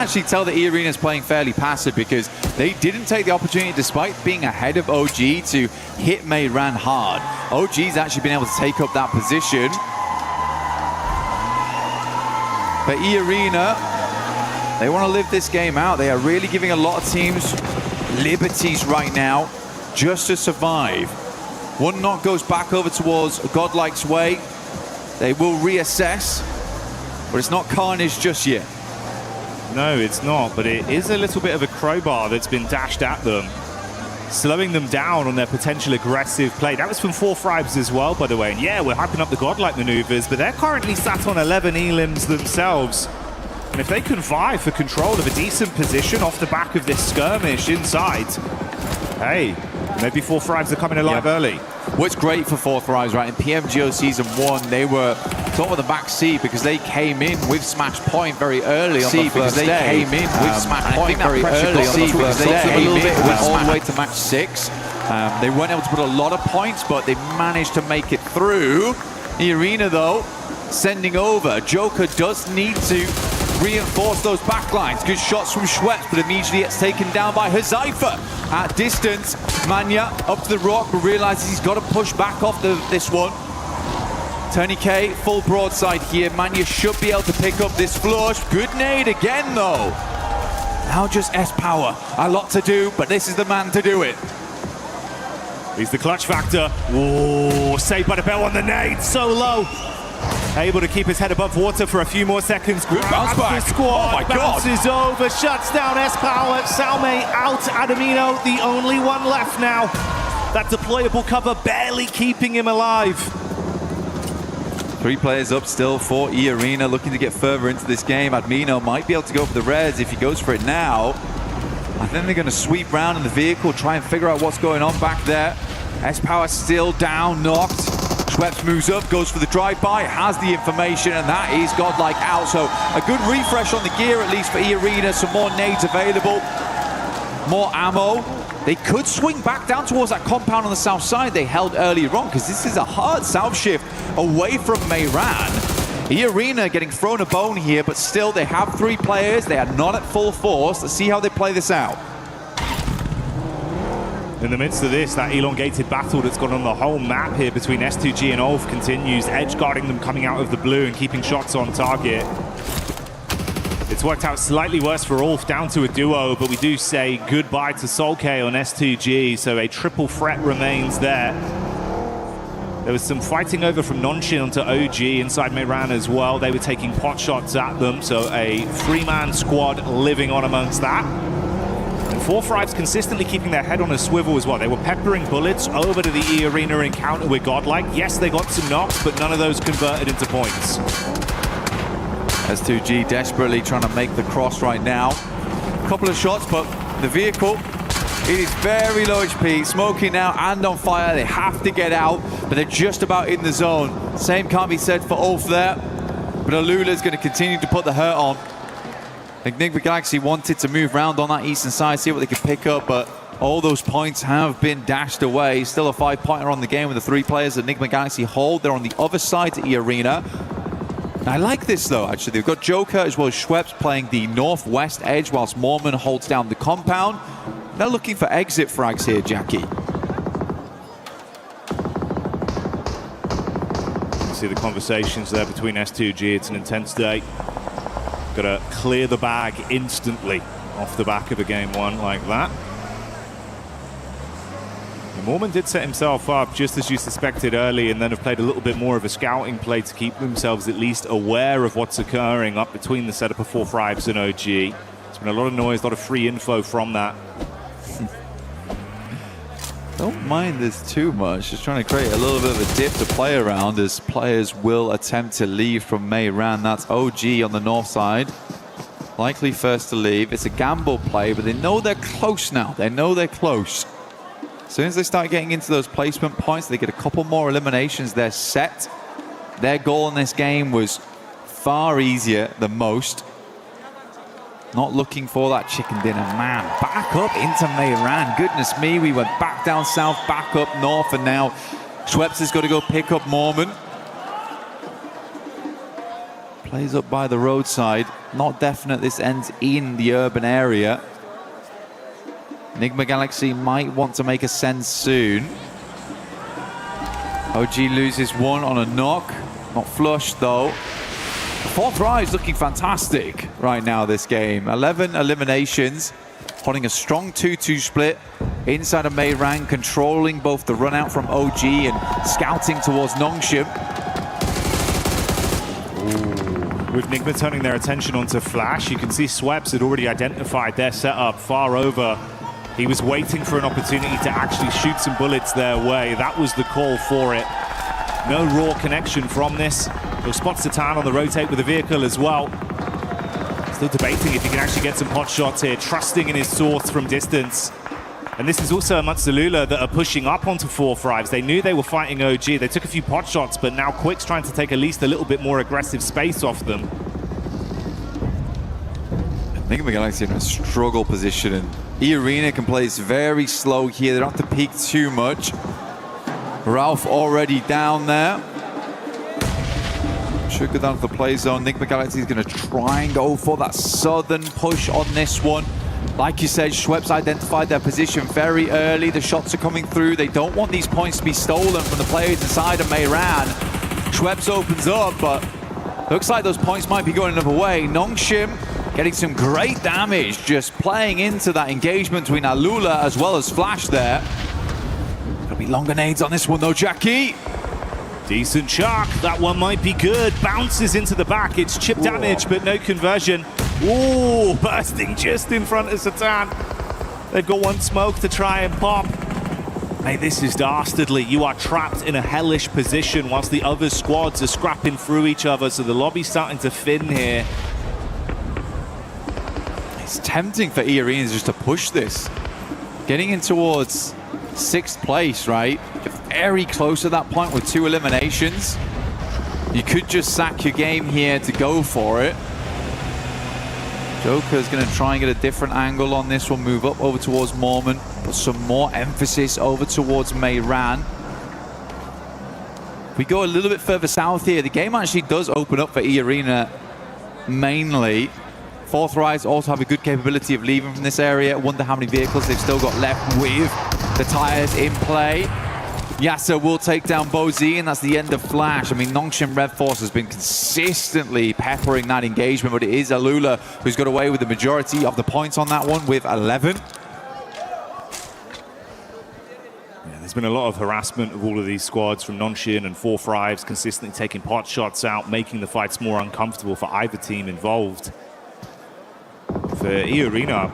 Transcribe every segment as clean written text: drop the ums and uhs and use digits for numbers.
Actually tell that E-Arena is playing fairly passive because they didn't take the opportunity, despite being ahead of OG, to hit Mayran hard. OG's actually been able to take up that position. But E-Arena, they want to live this game out. They are really giving a lot of teams liberties right now just to survive. One knock goes back over towards Godlike's way. They will reassess, but it's not carnage just yet. No, it's not, but it is a little bit of a crowbar that's been dashed at them, slowing them down on their potential aggressive play. That was from 4Fribes as well, by the way. And yeah, we're hyping up the Godlike maneuvers, but they're currently sat on 11 elims themselves. And if they can vie for control of a decent position off the back of this skirmish inside, hey, maybe 4Fribes are coming alive early. What's great for 4Fribes, right? In PMGO Season 1, they were sort of the back seat because they came in with Smash Point very early on the first day. They came in with Smash Point very early on the first day. They came in, went all the way to match 6. They weren't able to put a lot of points, but they managed to make it through. The Arena, though, sending over. Joker does need to reinforce those backlines. Good shots from Schweppes, but immediately gets taken down by Huzaifa at distance. Manya up to the rock, but realizes he's got to push back off this one. Tony K, full broadside here. Manya should be able to pick up this flush. Good nade again, though. Now just S-Power. A lot to do, but this is the man to do it. He's the clutch factor. Whoa, saved by the bell on the nade, so low. Able to keep his head above water for a few more seconds. Good bounce back. Squad oh my God. Bounces over, shuts down S-Power. Salme out, Adamino the only one left now. That deployable cover barely keeping him alive. 3 players up still for E-Arena, looking to get further into this game. Admino might be able to go for the res if he goes for it now. I think they're going to sweep round in the vehicle, try and figure out what's going on back there. S-Power still down, knocked. Schweppes moves up, goes for the drive-by, has the information, and that is Godlike out. So a good refresh on the gear, at least for E-Arena. Some more nades available, more ammo. They could swing back down towards that compound on the south side they held earlier on, because this is a hard south shift away from Mayran. E-Arena getting thrown a bone here, but still they have 3 players. They are not at full force. Let's see how they play this out. In the midst of this, that elongated battle that's gone on the whole map here between S2G and Ulf continues, edge guarding them coming out of the blue and keeping shots on target. It's worked out slightly worse for Ulf, down to a duo, but we do say goodbye to Solke on S2G, so a triple threat remains there. There was some fighting over from Nonshin onto OG inside Mayran as well. They were taking pot shots at them, so a 3-man squad living on amongst that. And 4Fribes consistently keeping their head on a swivel as well. They were peppering bullets over to the E-Arena encounter with Godlike. Yes, they got some knocks, but none of those converted into points. S2G desperately trying to make the cross right now. A couple of shots, but the vehicle, it is very low HP, smoking now and on fire. They have to get out, but they're just about in the zone. Same can't be said for Ulf there, but Alula's going to continue to put the hurt on. I think Enigma Galaxy wanted to move around on that eastern side, see what they could pick up, but all those points have been dashed away. Still a 5-pointer on the game with the 3 players that Enigma Galaxy hold. They're on the other side to E-Arena. I like this though, actually. They've got Joker as well as Schweppes playing the northwest edge whilst Mormon holds down the compound. They're looking for exit frags here, Jackie. You see the conversations there between S2G. It's an intense day. Got to clear the bag instantly off the back of a game 1 like that. Mormon did set himself up just as you suspected early, and then have played a little bit more of a scouting play to keep themselves at least aware of what's occurring up between the setup of 4Fribes and OG. There's been a lot of noise, a lot of free info from that. Don't mind this too much. Just trying to create a little bit of a dip to play around as players will attempt to leave from Mayran. That's OG on the north side. Likely first to leave. It's a gamble play, but they know they're close now. They know they're close. As soon as they start getting into those placement points, they get a couple more eliminations. They're set. Their goal in this game was far easier than most. Not looking for that chicken dinner, man. Back up into Mayran. Goodness me, we went back down south, back up north, and now Schweppes has got to go pick up Mormon. Plays up by the roadside. Not definite this ends in the urban area. Enigma Galaxy might want to make a send soon. OG loses one on a knock. Not flushed though. Fourth Rise looking fantastic right now this game. 11 eliminations. Holding a strong 2-2 split inside of Meiran, controlling both the run out from OG and scouting towards Nongshim. With Nigma turning their attention onto Flash, you can see Sweps had already identified their setup far over. He was waiting for an opportunity to actually shoot some bullets their way. That was the call for it. No raw connection from this. He'll spot Satan on the rotate with the vehicle as well. Still debating if he can actually get some pot shots here, trusting in his source from distance. And this is also amongst the Lula that are pushing up onto 4-5s. They knew they were fighting OG. They took a few pot shots, but now Quick's trying to take at least a little bit more aggressive space off them. Enigma Galaxy in a struggle position, and E-Arena can play this very slow here. They don't have to peek too much. Ralph already down there. Should go down to the play zone. Enigma Galaxy is going to try and go for that southern push on this one. Like you said, Schweppes identified their position very early. The shots are coming through. They don't want these points to be stolen from the players inside of Meiran. Schweppes opens up, but looks like those points might be going another way. Nongshim getting some great damage, just playing into that engagement between Alula as well as Flash there. Gonna be long grenades on this one though, Jackie. Decent chuck. That one might be good. Bounces into the back. It's chip damage, but no conversion. Ooh, bursting just in front of Satan. They've got one smoke to try and pop. Hey, this is dastardly. You are trapped in a hellish position whilst the other squads are scrapping through each other, so the lobby's starting to thin here. It's tempting for E-Arenas just to push this. Getting in towards 6th place, right? You're very close to that point with 2 eliminations. You could just sack your game here to go for it. Joker's going to try and get a different angle on this one, move up over towards Mormon, put some more emphasis over towards Meiran. If we go a little bit further south here, the game actually does open up for E-Arena mainly. Fourth Rise also have a good capability of leaving from this area. Wonder how many vehicles they've still got left with the tires in play. Yasser will take down Bozy, and that's the end of Flash. I mean, Nongshim Red Force has been consistently peppering that engagement, but it is Alula who's got away with the majority of the points on that one with 11. Yeah, there's been a lot of harassment of all of these squads from Nongshim and 4-5s, consistently taking pot shots out, making the fights more uncomfortable for either team involved. For E-Arena,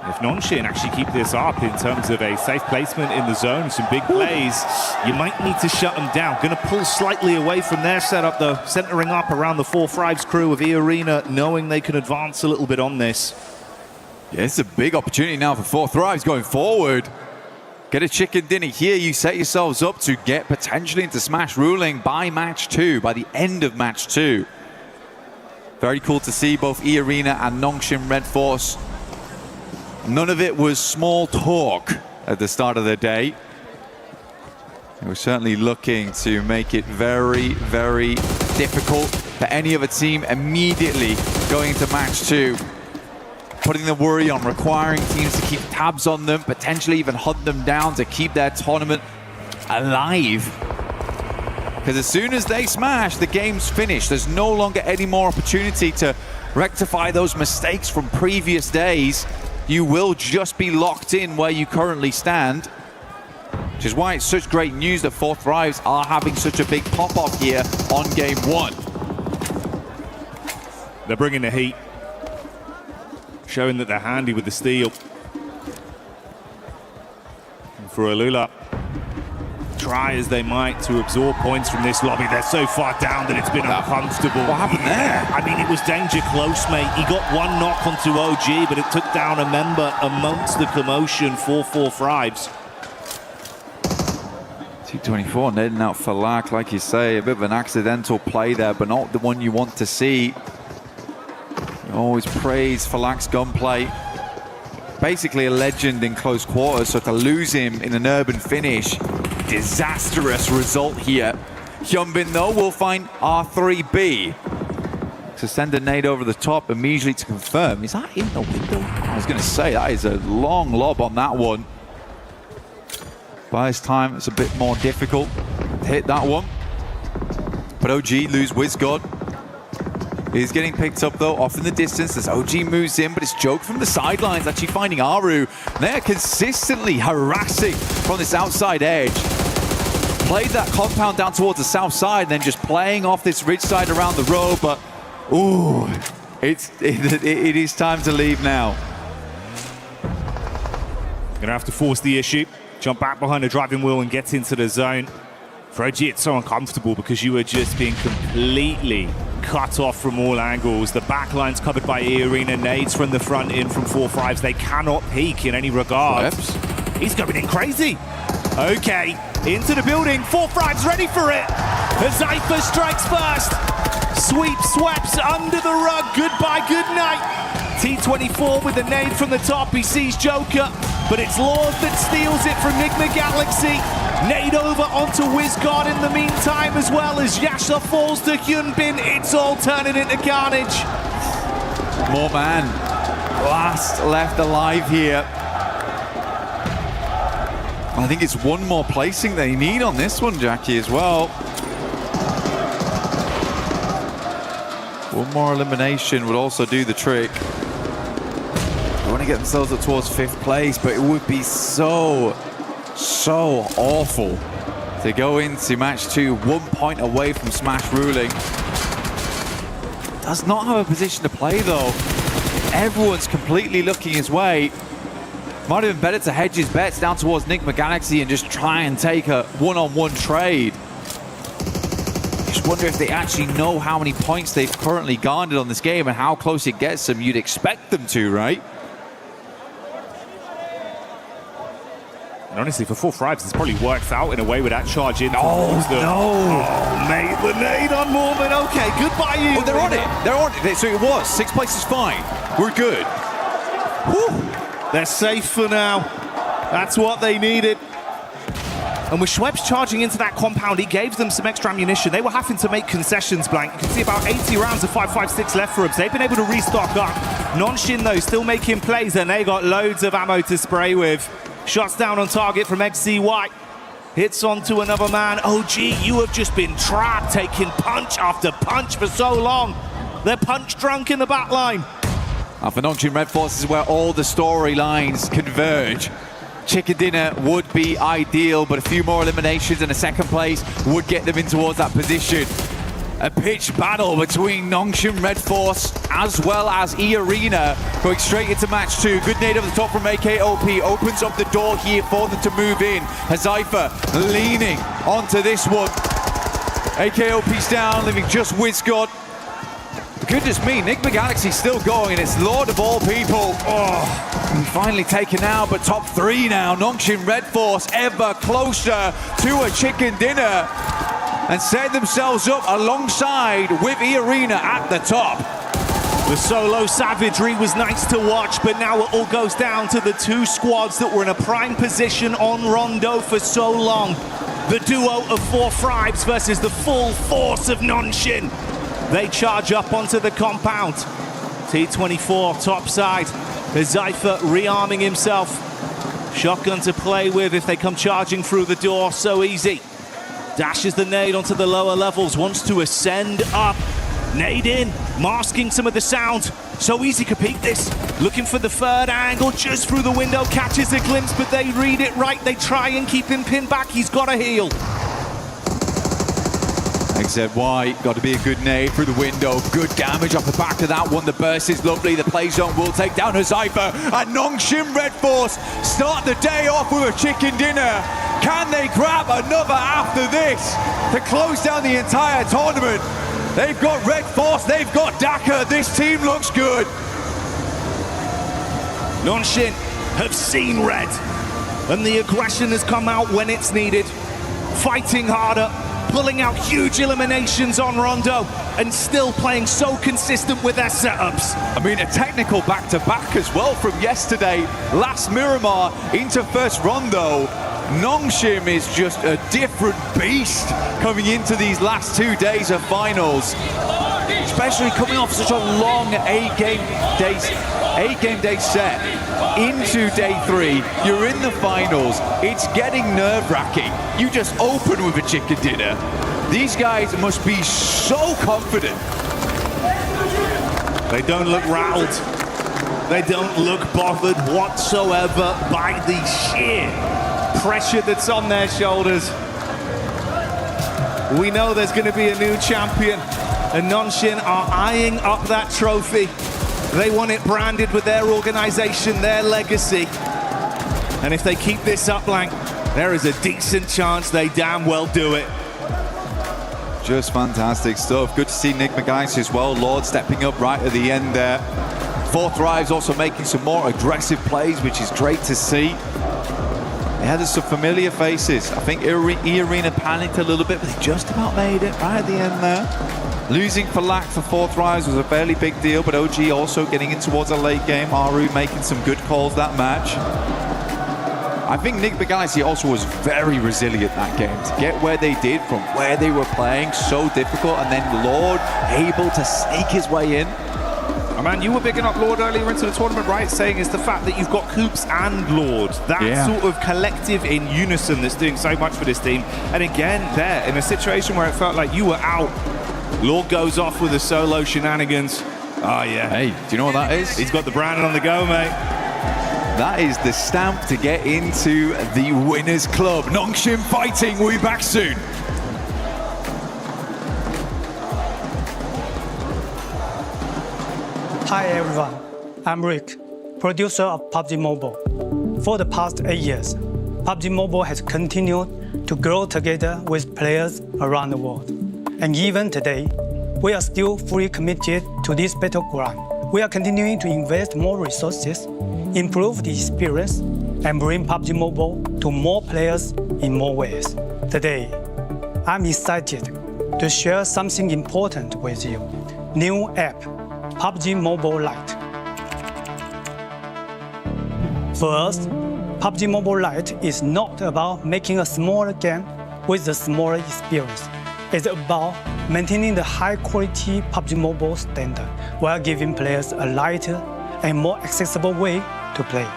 if Nongshim actually keep this up in terms of a safe placement in the zone, some big plays, you might need to shut them down. Going to pull slightly away from their setup, though, centering up around the 4-5s crew of E-Arena, knowing they can advance a little bit on this. Yeah, it's a big opportunity now for 4-5s going forward. Get a chicken dinner here. You set yourselves up to get potentially into Smash ruling by match 2, by the end of match 2. Very cool to see both E-Arena and Nongshim Red Force. None of it was small talk at the start of the day. They were certainly looking to make it very, very difficult for any other team immediately going into match 2. Putting the worry on, requiring teams to keep tabs on them, potentially even hunt them down to keep their tournament alive. Because as soon as they smash, the game's finished. There's no longer any more opportunity to rectify those mistakes from previous days. You will just be locked in where you currently stand, which is why it's such great news that 4-5s are having such a big pop-off here on game 1. They're bringing the heat, showing that they're handy with the steel. And for Alula, try as they might to absorb points from this lobby, they're so far down that it's been uncomfortable. What happened there? I mean, it was danger close, mate. He got one knock onto OG, but it took down a member amongst the commotion for 4-5s. 224 netting out for Lack, like you say, a bit of an accidental play there, but not the one you want to see. You always praise Falak's gunplay. Basically a legend in close quarters, so to lose him in an urban finish, disastrous result here. Hyunbin though will find R3B. to send a nade over the top immediately to confirm. Is that in the window? I was going to say, that is a long lob on that one. By this time, it's a bit more difficult to hit that one. But OG lose WizGod. He's getting picked up though, off in the distance as OG moves in, but it's Joke from the sidelines actually finding Aru. They're consistently harassing from this outside edge. Played that compound down towards the south side, and then just playing off this ridge side around the road, but ooh, it is time to leave now. Gonna have to force the issue, jump back behind the driving wheel and get into the zone. For OG, it's so uncomfortable because you are just being completely cut off from all angles. The backline's covered by E-Arena, nades from the front in from 4-5s. They cannot peek in any regard. Flips. He's going in crazy. Okay, into the building. 4-5's ready for it. Zypher strikes first. Sweeps under the rug. Goodbye, good night. T24 with a nade from the top. He sees Joker, but it's Lord that steals it from Nigma Galaxy. Nade over onto WizGod in the meantime, as well as Yasha falls to Hyunbin. It's all turning into carnage. More man. Last left alive here. I think it's one more placing they need on this one, Jackie, as well. One more elimination would also do the trick. They want to get themselves up towards 5th place, but it would be so awful to go into match 2 1 point away from Smash ruling. Does not have a position to play though. Everyone's completely looking his way. Might have been better to hedge his bets down towards Nigma Galaxy and just try and take a one-on-one trade. Just wonder if they actually know how many points they've currently garnered on this game and how close it gets them. You'd expect them to, right? And honestly, for 4-5s, this probably works out in a way with that charge in. Oh, no. Oh, mate, the nade on Mormon. Okay, goodbye, you. Oh, they're on it. They're on it. So it was. 6th place is fine. We're good. Whew. They're safe for now. That's what they needed. And with Schweppes charging into that compound, he gave them some extra ammunition. They were having to make concessions, Blank. You can see about 80 rounds of 5.56 left for them. They've been able to restock up. Nonshin, though, still making plays, and they got loads of ammo to spray with. Shots down on target from XCY. Hits onto another man. OG, you have just been trapped, taking punch after punch for so long. They're punch drunk in the back line. And for Nongchin Red Force is where all the storylines converge. Chicken dinner would be ideal, but a few more eliminations and a 2nd place would get them in towards that position. A pitched battle between Nongchin Red Force as well as E-Arena going straight into match 2. Good nade over the top from AKOP. Opens up the door here for them to move in. Zypher leaning onto this one. AKOP's down, leaving just WizGod. Goodness me, Nigma Galaxy still going, and it's Lord of all people. Oh, finally taken out, but top 3 now. Nongchin Red Force ever closer to a chicken dinner and set themselves up alongside with E-Arena at the top. The solo savagery was nice to watch, but now it all goes down to the 2 squads that were in a prime position on Rondo for so long. The duo of 4-5s versus the full force of Nonshin. They charge up onto the compound. T24 top side. Zypher rearming himself. Shotgun to play with if they come charging through the door. So easy. Dashes the nade onto the lower levels. Wants to ascend up. Nade in. Masking some of the sound. So easy to peek this. Looking for the 3rd angle. Just through the window. Catches a glimpse, but they read it right. They try and keep him pinned back. He's got to heal. XZY, got to be a good nade through the window. Good damage off the back of that one. The burst is lovely. The play zone will take down Zypher. And Nongchin Red Force start the day off with a chicken dinner. Can they grab another after this to close down the entire tournament? They've got Red Force, they've got Daka. This team looks good. Nonshin have seen red, and the aggression has come out when it's needed. Fighting harder, pulling out huge eliminations on Rondo, and still playing so consistent with their setups. I mean, a technical back-to-back as well from yesterday. Last Miramar into first Rondo. Nongshim is just a different beast coming into these last 2 days of finals. especially coming off such a long eight-game day set into day 3. You're in the finals. It's getting nerve-wracking. You just open with a chicken dinner. These guys must be so confident. They don't look rattled. They don't look bothered whatsoever by the sheer pressure that's on their shoulders. We know there's going to be a new champion, and Nonshin are eyeing up that trophy. They want it branded with their organization, their legacy. And if they keep this up, Lang, there is a decent chance they damn well do it. Just fantastic stuff. Good to see Nick McGuice as well. Lord stepping up right at the end there. Fourth Thrive's also making some more aggressive plays, which is great to see. They had some familiar faces. I think E-Arena panicked a little bit, but they just about made it right at the end there. Losing for Lack for Fourth Thrives was a fairly big deal, but OG also getting in towards a late game. Aru making some good calls that match. I think Nick McGuice also was very resilient that game to get where they did from where they were playing, so difficult, and then Lord able to sneak his way in. Oh man, you were bigging up Lord earlier into the tournament, right? Saying it's the fact that you've got Coops and Lord. That sort of collective in unison that's doing so much for this team. And again, there, in a situation where it felt like you were out, Lord goes off with the solo shenanigans. Oh yeah. Hey, do you know what that is? He's got the brand on the go, mate. That is the stamp to get into the Winners Club. Nongshim fighting, we'll be back soon. Hi everyone, I'm Rick, producer of PUBG Mobile. For the past 8 years, PUBG Mobile has continued to grow together with players around the world. And even today, we are still fully committed to this battleground. We are continuing to invest more resources, improve the experience, and bring PUBG Mobile to more players in more ways. Today, I'm excited to share something important with you. New app, PUBG Mobile Lite. First, PUBG Mobile Lite is not about making a smaller game with a smaller experience. It's about maintaining the high-quality PUBG Mobile standard while giving players a lighter and more accessible way to play.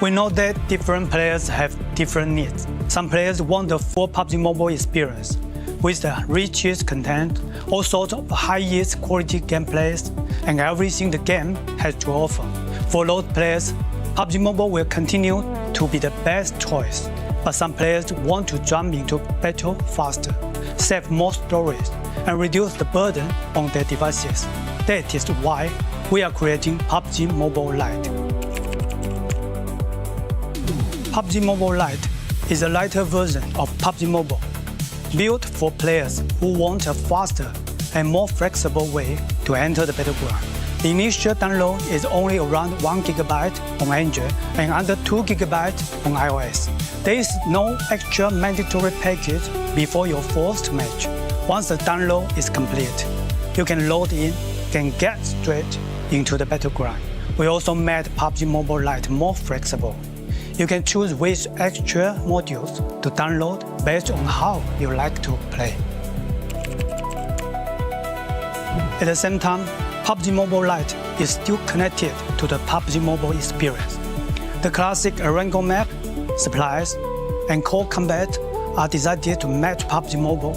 We know that different players have different needs. Some players want the full PUBG Mobile experience with the richest content, all sorts of highest quality gameplays, and everything the game has to offer. For those players, PUBG Mobile will continue to be the best choice. But some players want to jump into battle faster, save more stories, and reduce the burden on their devices. That is why we are creating PUBG Mobile Lite. PUBG Mobile Lite is a lighter version of PUBG Mobile, built for players who want a faster and more flexible way to enter the battleground. The initial download is only around 1 GB on Android and under 2 GB on iOS. There is no extra mandatory package before your first match. Once the download is complete, you can load in and get straight into the battleground. We also made PUBG Mobile Lite more flexible. You can choose which extra modules to download based on how you like to play. At the same time, PUBG Mobile Lite is still connected to the PUBG Mobile experience. The classic Arango map, supplies, and core combat are designed to match PUBG Mobile,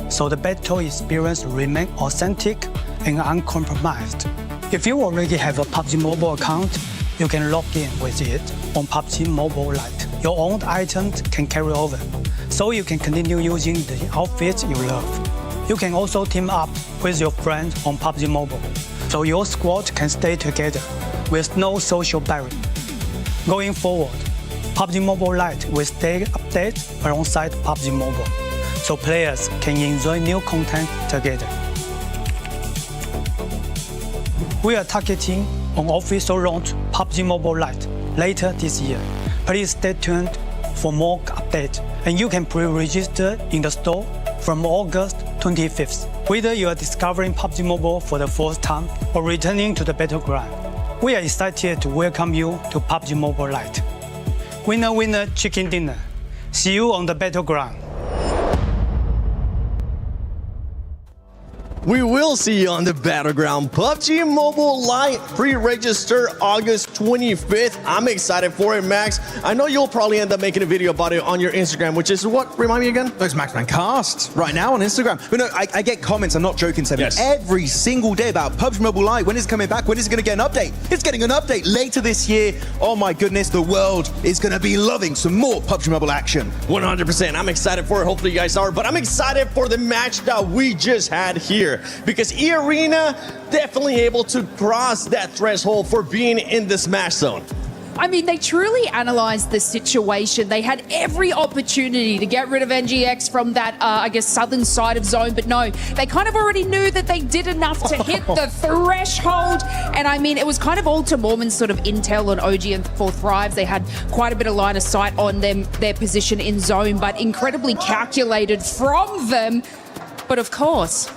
so the battle experience remains authentic and uncompromised. If you already have a PUBG Mobile account, you can log in with it on PUBG Mobile Lite. Your own items can carry over, so you can continue using the outfits you love. You can also team up with your friends on PUBG Mobile, so your squad can stay together with no social barrier. Going forward, PUBG Mobile Lite will stay updated alongside PUBG Mobile, so players can enjoy new content together. We are targeting an official launch PUBG Mobile Lite later this year. Please stay tuned for more updates, and you can pre-register in the store from August 25th. Whether you are discovering PUBG Mobile for the first time or returning to the battleground, we are excited to welcome you to PUBG Mobile Lite. Winner, winner, chicken dinner. See you on the battleground. we will see you on the battleground. PUBG Mobile Lite pre-register August 25th. I'm excited for it, Max. I know you'll probably end up making a video about it on your Instagram, which is what? Remind me again? Those Maxman Cast right now on Instagram. But no, I get comments, I'm not joking, Seven, Yes. every single day about PUBG Mobile Lite. When is it coming back? When is it going to get an update? It's getting an update later this year. Oh my goodness, the world is going to be loving some more PUBG Mobile action. 100%. I'm excited for it. Hopefully you guys are. But I'm excited for the match that we just had here because E-Arena definitely able to cross that threshold for being in the Smash Zone. I mean, they truly analysed the situation. They had every opportunity to get rid of NGX from that, I guess, southern side of zone, but no, they kind of already knew that they did enough to hit the threshold. And I mean, it was kind of all to Mormon's sort of intel on OG and 4Thrives. They had quite a bit of line of sight on them, their position in zone, but incredibly calculated from them. But of course,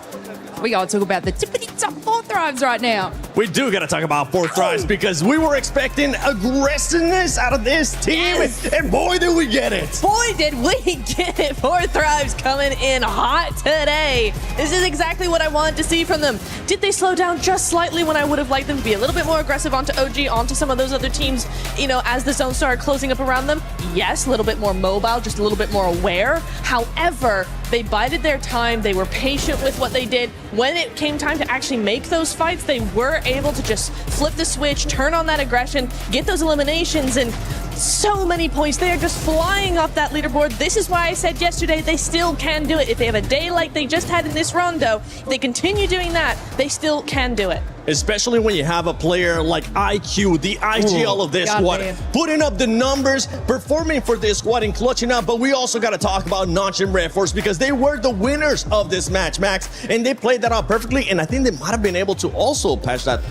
we gotta talk about the tippity-top 4Thrives right now. We do got to talk about 4Thrives because we were expecting aggressiveness out of this team, and boy, did we get it. Boy, did we get it. 4Thrives coming in hot today. This is exactly what I wanted to see from them. Did they slow down just slightly when I would have liked them to be a little bit more aggressive onto OG, onto some of those other teams, you know, as the zone started closing up around them? Yes, a little bit more mobile, just a little bit more aware. However, they bided their time. They were patient with what they did. When it came time to actually make those fights, they were able to just flip the switch, turn on that aggression, get those eliminations, and so many points. They are just flying off that leaderboard. This is why I said yesterday they still can do it. If they have a day like they just had in this rondo, if they continue doing that, they still can do it. Especially when you have a player like IQ, the IGL of this squad, putting up the numbers, performing for this squad and clutching up. But we also got to talk about Notch and Red Force because they were the winners of this match, Max, and they played that out perfectly. And I think they might have been able to also pass that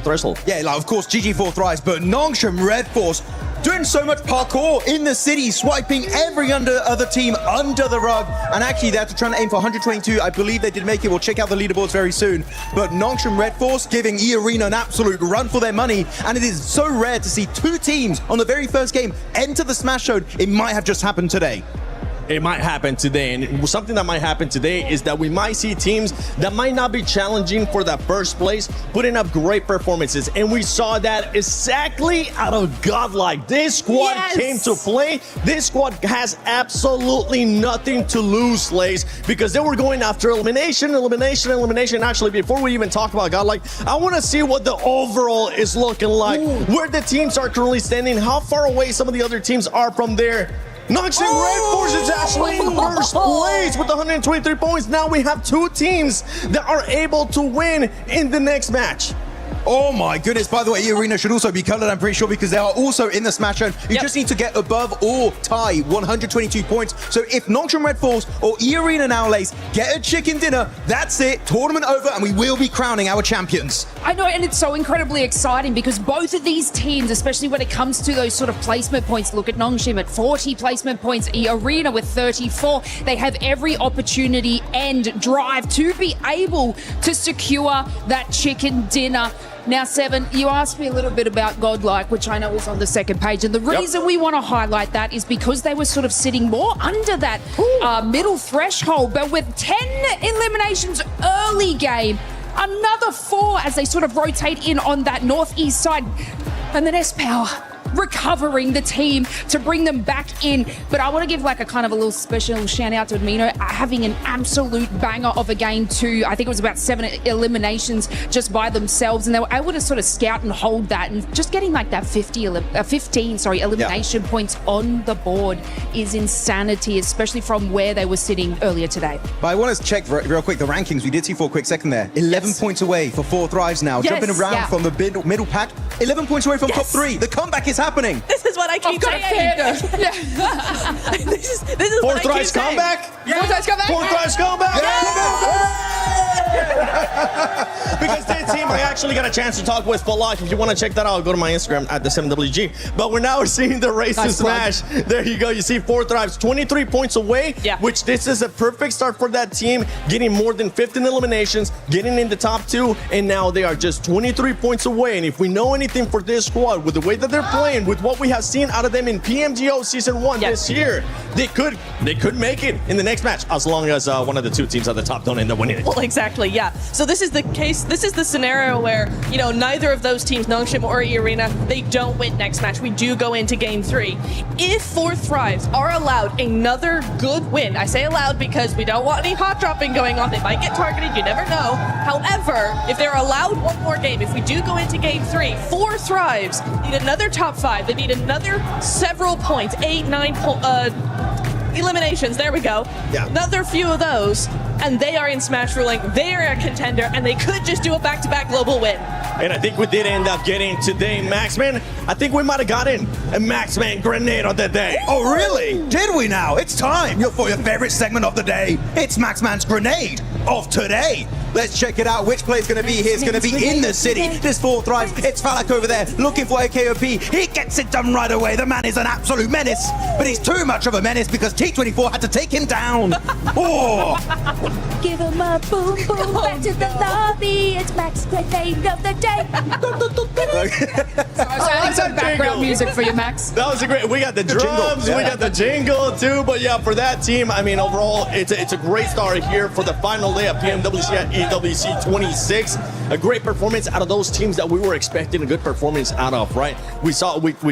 threshold. Yeah, like of course GG 4Thrives, but Nongshim Red Force doing so much parkour in the city, swiping every other team under the rug. And actually, they're trying to aim for 122. I believe they did make it. We'll check out the leaderboards very soon. But Nongshim Red Force giving E-Arena an absolute run for their money. And it is so rare to see two teams on the very first game enter the Smash Zone. It might have just happened today. It might happen today, and something that might happen today is that we might see teams that might not be challenging for that first place putting up great performances, and we saw that exactly out of Godlike. This squad came to play. This squad has absolutely nothing to lose, Slays, because they were going after elimination. Actually, before we even talk about Godlike, I want to see what the overall is looking like, where the teams are currently standing, how far away some of the other teams are from there. Nox and Red Force is actually in first place with 123 points. Now we have two teams that are able to win in the next match. Oh my goodness. By the way, E-Arena should also be colored, I'm pretty sure, because they are also in the Smash Zone. You just need to get above or tie 122 points. So if Nongshim Red Force or E-Arena now lays get a chicken dinner, that's it. Tournament over, and we will be crowning our champions. I know, and it's so incredibly exciting because both of these teams, especially when it comes to those sort of placement points, look at Nongshim at 40 placement points, E-Arena with 34. They have every opportunity and drive to be able to secure that chicken dinner. Now, Seven, you asked me a little bit about Godlike, which I know was on the second page. And the reason we want to highlight that is because they were sort of sitting more under that middle threshold. But with 10 eliminations early game, another 4 as they sort of rotate in on that northeast side. And then S-Power recovering the team to bring them back in. But I want to give like a kind of a little special shout out to Admino having an absolute banger of a game too. I think it was about 7 eliminations just by themselves, and they were able to sort of scout and hold that, and just getting like that 15 elimination points on the board is insanity, especially from where they were sitting earlier today. But I want to check real quick the rankings. We did see for a quick second there. 11 points away for 4Thrives now. Jumping around from the middle pack. 11 points away from top 3. The comeback is happening. This is what I keep saying. This is 4Thrives comeback? 4Thrives comeback? 4Thrives comeback? Because this team, I actually got a chance to talk with for life. If you want to check that out, go to my Instagram at the 7WG. But we're now seeing the race to Smash. There you go. You see 4Thrives 23 points away, which this is a perfect start for that team, getting more than 15 eliminations, getting in the top 2, and now they are just 23 points away. And if we know anything for this squad, with the way that they're playing, with what we have seen out of them in PMGO Season 1 this year, they could make it in the next match, as long as one of the two teams at the top don't end up winning it. Well, exactly. exactly, yeah. So this is the case, this is the scenario where, you know, neither of those teams, Nongshim or E-Arena, they don't win next match. We do go into game 3. If 4 Thrives are allowed another good win, I say allowed because we don't want any hot dropping going on. They might get targeted, you never know. However, if they're allowed one more game, if we do go into game 3, 4 Thrives need another top 5. They need another several points, 8, 9 eliminations, there we go. Yeah. Another few of those, and they are in Smash Ruling. They are a contender, and they could just do a back-to-back global win. And I think we did end up getting today, Maxman. I think we might have gotten a Maxman grenade of the day. Oh, really? Did we now? It's time for your favorite segment of the day. It's Maxman's Grenade of today. Let's check it out. Which player's going to be here? It's going to be in the city. This 4 Thrives. It's Falak over there looking for a KOP. He gets it done right away. The man is an absolute menace. But he's too much of a menace because T24 had to take him down. Oh! Give him a boom boom back to the lobby. It's Max Grenade of the day. I like some background music for you, Max. That was a great. We got the drums, we got the jingle too. But yeah, for that team, I mean, overall, it's a great start here for the final day of PMWC at EWC 26. A great performance out of those teams that we were expecting a good performance out of, right? We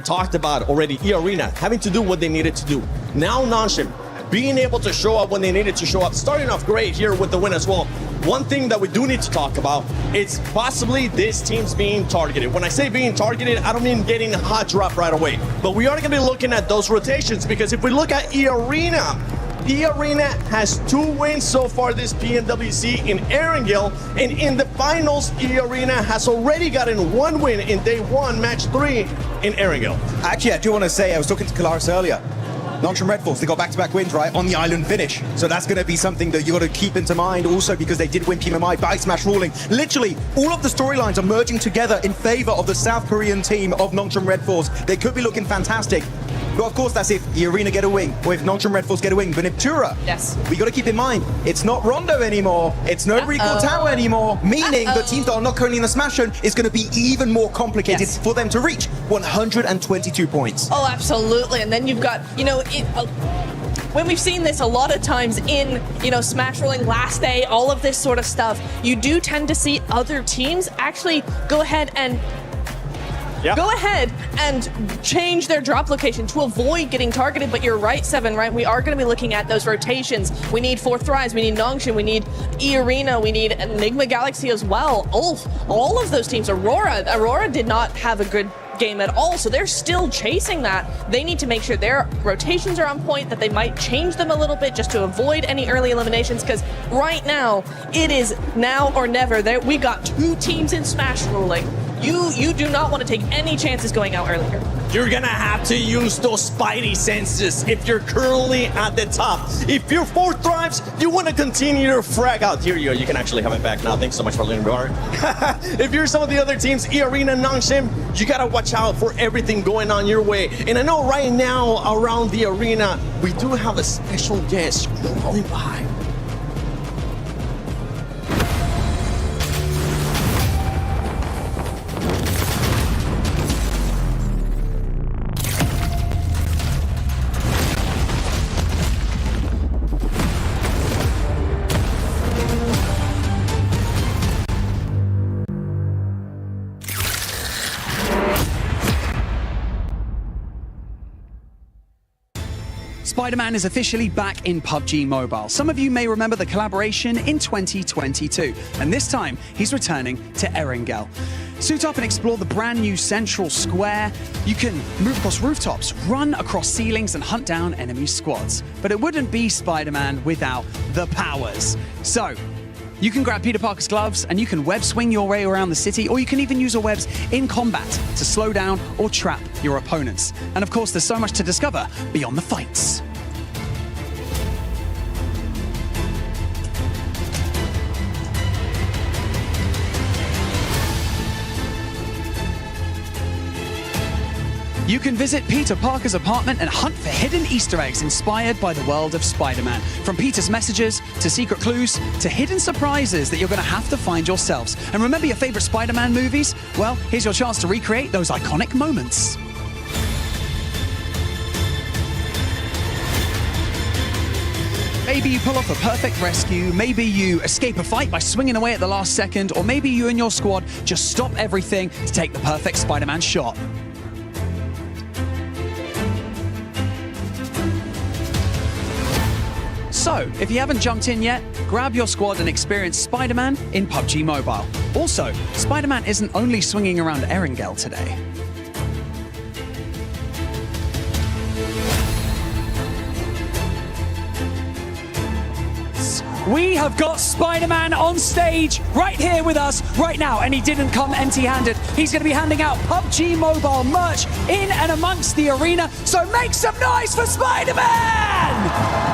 talked about already E-Arena having to do what they needed to do. Now Nongshim being able to show up when they needed to show up, starting off great here with the win as well. One thing that we do need to talk about is possibly this team's being targeted. When I say being targeted, I don't mean getting a hot drop right away, but we are going to be looking at those rotations, because if we look at E-Arena has 2 wins so far this PMWC in Erangel, and in the finals, E-Arena has already gotten 1 win in day 1, match 3 in Erangel. Actually, I do want to say, I was talking to Kalaris earlier. Nongshim Red Force, they got back-to-back wins, right, on the island finish. So that's going to be something that you got to keep into mind also, because they did win PMMI by Smash Ruling. Literally, all of the storylines are merging together in favor of the South Korean team of Nongshim Red Force. They could be looking fantastic. But of course, that's if the Arena get a win, or if Nongshim Red Force get a win. But if Tura, yes, we got to keep in mind, it's not Rondo anymore. It's no Recall Tower anymore. Meaning the teams that are not currently in the Smash Zone is going to be even more complicated for them to reach 122 points. Oh, absolutely. And then you've got, you know, when we've seen this a lot of times in, you know, Smash Ruling last day, all of this sort of stuff, you do tend to see other teams actually go ahead and change their drop location to avoid getting targeted. But you're right, Seven, right? We are going to be looking at those rotations. We need 4 Thrives, we need Nongshim, we need E-Arena, we need Enigma Galaxy as well. All of those teams. Aurora did not have a good game at all, so they're still chasing that. They need to make sure their rotations are on point, that they might change them a little bit just to avoid any early eliminations, because right now, it is now or never. We got 2 teams in Smash Ruling. You do not want to take any chances going out earlier. You're gonna have to use those spidey senses if you're currently at the top. If you're 4 Thrives, you want to continue your frag out. Here you go, you can actually have it back now. Thanks so much for letting me borrow it. If you're some of the other teams, E-Arena, Nongshim, you gotta watch out for everything going on your way. And I know right now around the arena, we do have a special guest crawling by. Spider-Man is officially back in PUBG Mobile. Some of you may remember the collaboration in 2022, and this time he's returning to Erangel. Suit up and explore the brand new Central Square. You can move across rooftops, run across ceilings, and hunt down enemy squads. But it wouldn't be Spider-Man without the powers. So, you can grab Peter Parker's gloves and you can web swing your way around the city, or you can even use your webs in combat to slow down or trap your opponents. And of course, there's so much to discover beyond the fights. You can visit Peter Parker's apartment and hunt for hidden Easter eggs inspired by the world of Spider-Man. From Peter's messages, to secret clues, to hidden surprises that you're going to have to find yourselves. And remember your favorite Spider-Man movies? Well, here's your chance to recreate those iconic moments. Maybe you pull off a perfect rescue, maybe you escape a fight by swinging away at the last second, or maybe you and your squad just stop everything to take the perfect Spider-Man shot. So, if you haven't jumped in yet, grab your squad and experience Spider-Man in PUBG Mobile. Also, Spider-Man isn't only swinging around Erangel today. We have got Spider-Man on stage right here with us right now, and he didn't come empty-handed. He's going to be handing out PUBG Mobile merch in and amongst the arena, so make some noise for Spider-Man!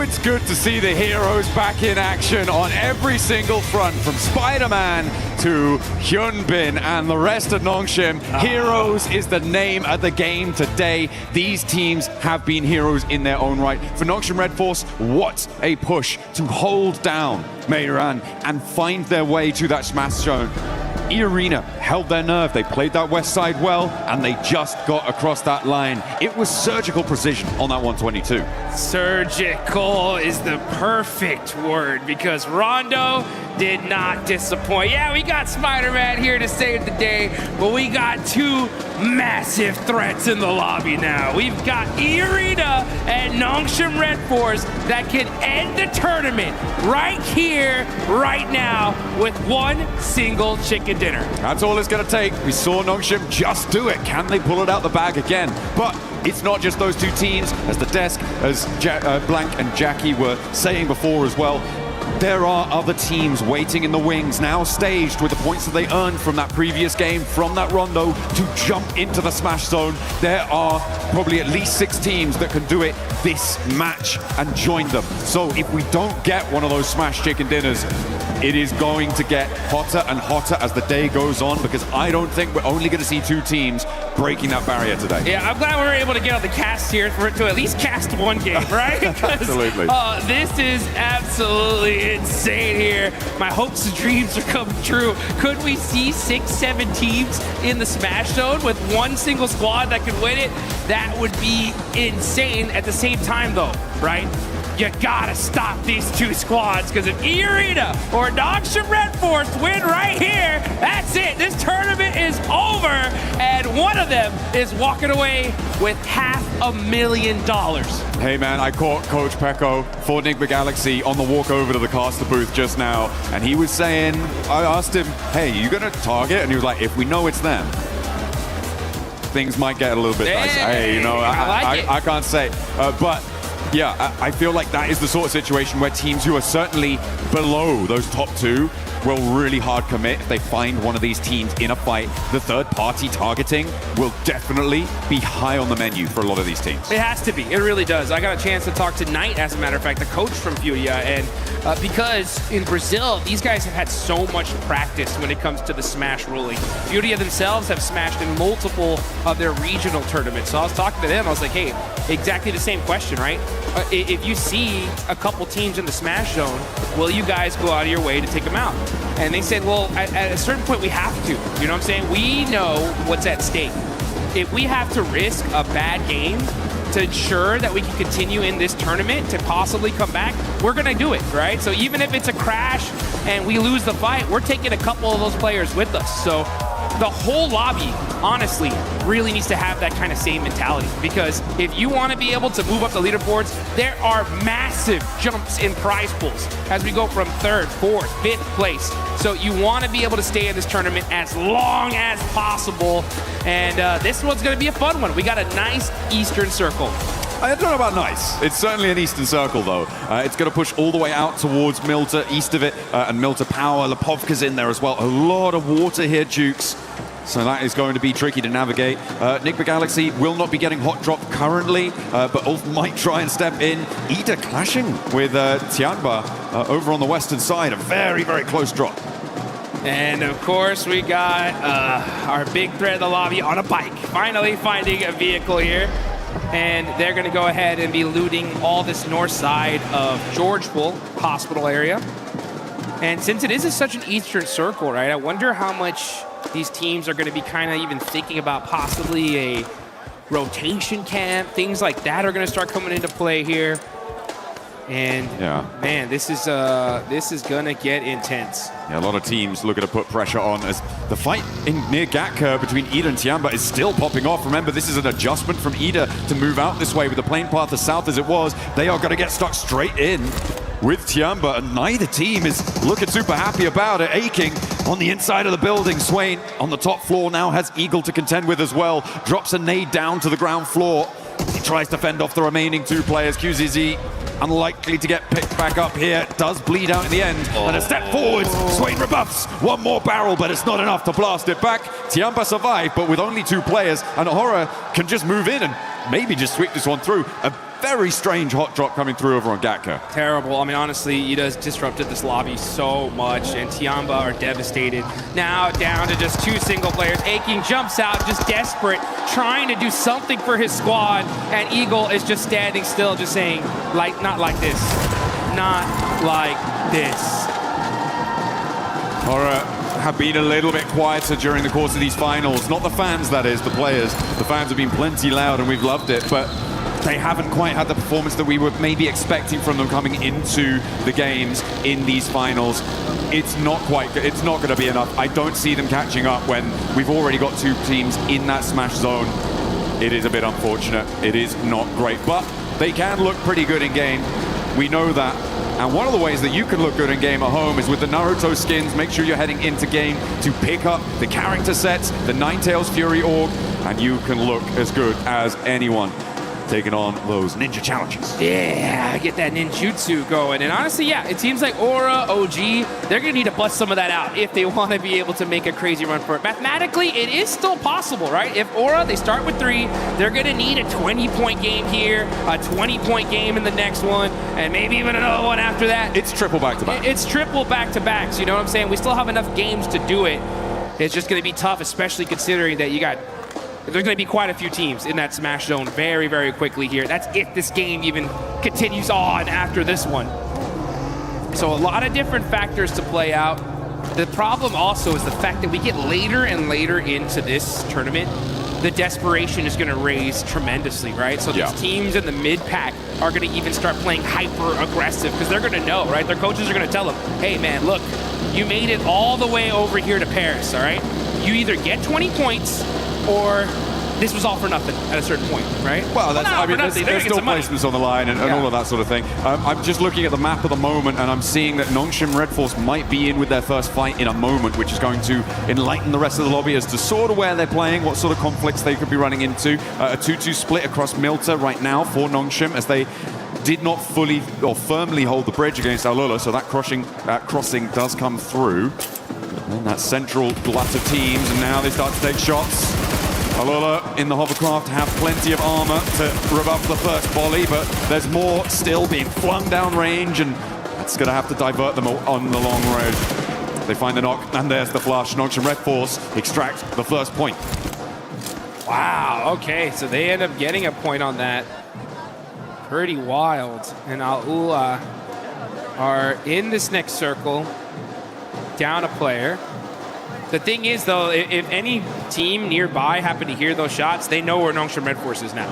It's good to see the heroes back in action on every single front, from Spider-Man to Hyunbin and the rest of Nongshim. Heroes is the name of the game today. These teams have been heroes in their own right. For Nongshim Red Force, what a push to hold down Meiran and find their way to that smash zone. E-Arena held their nerve. They played that west side well, and they just got across that line. It was surgical precision on that 122. Surgical is the perfect word, because Rondo did not disappoint. Yeah, we got Spider-Man here to save the day, but we got two massive threats in the lobby now. We've got E-Arena and Nongshim Red Force that can end the tournament right here, right now, with one single chicken dinner. That's all it's going to take. We saw Nongshim just do it. Can they pull it out the bag again? But it's not just those two teams. As the desk, as Blank and Jackie were saying before as well, there are other teams waiting in the wings, now staged with the points that they earned from that previous game, from that Rondo, to jump into the smash zone. There are probably at least 6 teams that can do it this match and join them. So if we don't get one of those smash chicken dinners, it is going to get hotter and hotter as the day goes on, because I don't think we're only going to see 2 teams breaking that barrier today. Yeah, I'm glad we were able to get on the cast here for it to at least cast one game, right? Absolutely. This is absolutely insane here. My hopes and dreams are coming true. Could we see 6, 7 teams in the smash zone with one single squad that could win it? That would be insane. At the same time, though, right? You gotta stop these 2 squads, because if E-Arena or Nongshim Red Force win right here, that's it. This tournament is over, and one of them is walking away with $500,000. Hey man, I caught Coach Pecco for Nick Galaxy on the walk over to the caster booth just now, and he was saying, I asked him, hey, you gonna target? And he was like, if we know it's them, things might get a little bit nicer. Hey, you know, I can't say, but yeah, I feel like that is the sort of situation where teams who are certainly below those top 2 will really hard commit if they find one of these teams in a fight. The third-party targeting will definitely be high on the menu for a lot of these teams. It has to be. It really does. I got a chance to talk to Knight, as a matter of fact, the coach from Furia, and because in Brazil, these guys have had so much practice when it comes to the Smash ruling. Furia themselves have smashed in multiple of their regional tournaments. So I was talking to them. I was like, hey, exactly the same question, right? If you see a couple teams in the Smash zone, will you guys go out of your way to take them out? And they said, well, at a certain point, we have to. You know what I'm saying? We know what's at stake. If we have to risk a bad game to ensure that we can continue in this tournament to possibly come back, we're going to do it, right? So even if it's a crash and we lose the fight, we're taking a couple of those players with us. So the whole lobby, honestly, really needs to have that kind of same mentality, because if you want to be able to move up the leaderboards, there are massive jumps in prize pools as we go from 3rd, 4th, 5th place. So you want to be able to stay in this tournament as long as possible, and this one's going to be a fun one. We got a nice Eastern Circle. I don't know about nice. It's certainly an Eastern Circle, though. It's going to push all the way out towards Milta, east of it, and Milta Power. Lepovka's in there as well. A lot of water here, Jukes. So that is going to be tricky to navigate. Nick Galaxy will not be getting hot drop currently, but Ulf might try and step in. Ida clashing with Tianba over on the western side. A very, very close drop. And of course, we got our big threat in the lobby on a bike. Finally finding a vehicle here. and they're going to go ahead and be looting all this north side of Georgeville Hospital area. And since it is such an eastern circle, right, I wonder how much these teams are going to be kind of even thinking about possibly a rotation camp. Things like that are going to start coming into play here. And man, this is going to get intense. Yeah, a lot of teams looking to put pressure on as the fight near Gatka between Ida and Tiamba is still popping off. Remember, this is an adjustment from Ida to move out this way with the plane path as south as it was. They are going to get stuck straight in with Tiamba, and neither team is looking super happy about it. Aching on the inside of the building. Swain on the top floor now has Eagle to contend with as well. Drops a nade down to the ground floor. He tries to fend off the remaining two players. QZZ unlikely to get picked back up here. Does bleed out in the end. And a step forwards. Swain rebuffs. One more barrel, but it's not enough to blast it back. Tiamba survived, but with only two players. And Horror can just move in and maybe just sweep this one through. A very strange hot drop coming through over on Gatka. Terrible. I mean, honestly, Ida's disrupted this lobby so much, and Tiamba are devastated. Now down to just two single players. Aching jumps out, just desperate, trying to do something for his squad, and Eagle is just standing still, just saying, like, not like this. Not like this. Horror have been a little bit quieter during the course of these finals. Not the fans, that is, the players. The fans have been plenty loud, and we've loved it, but they haven't quite had the performance that we were maybe expecting from them coming into the games in these finals. It's not going to be enough. I don't see them catching up when we've already got two teams in that smash zone. It is a bit unfortunate. It is not great, but they can look pretty good in game. We know that. And one of the ways that you can look good in game at home is with the Naruto skins. Make sure you're heading into game to pick up the character sets, the Ninetales Fury Org, and you can look as good as anyone taking on those ninja challenges. Yeah, get that ninjutsu going. And honestly, yeah, it seems like Aura, OG, they're going to need to bust some of that out if they want to be able to make a crazy run for it. Mathematically, it is still possible, right? If Aura, they start with 3, they're going to need a 20-point game here, a 20-point game in the next one, and maybe even another one after that. It's triple back-to-back. It's triple back-to-backs, you know what I'm saying? We still have enough games to do it. It's just going to be tough, especially considering that you got there's going to be quite a few teams in that smash zone very, very quickly here. That's if this game even continues on after this one. So a lot of different factors to play out. The problem also is the fact that we get later and later into this tournament, the desperation is going to raise tremendously, right? So these teams in the mid-pack are going to even start playing hyper-aggressive because they're going to know, right? Their coaches are going to tell them, hey, man, look, you made it all the way over here to Paris, all right? You either get 20 points or this was all for nothing at a certain point, right? Well, that's, I mean, there's still placements on the line and all of that sort of thing. I'm just looking at the map at the moment, and I'm seeing that Nongshim Red Force might be in with their first fight in a moment, which is going to enlighten the rest of the lobby as to sort of where they're playing, what sort of conflicts they could be running into. A 2-2 split across Milta right now for Nongshim, as they did not fully or firmly hold the bridge against Alula, so that crossing does come through. And that central glut of teams, and now they start to take shots. Alula in the hovercraft have plenty of armor to rebuff the first volley, but there's more still being flung down range, and that's going to have to divert them on the long road. They find the knock, and there's the flush. Nongshim Red Force extract the first point. Wow, okay, so they end up getting a point on that. Pretty wild. And Alula are in this next circle, down a player. The thing is, though, if any team nearby happen to hear those shots, they know where Nongshim Red Force is now.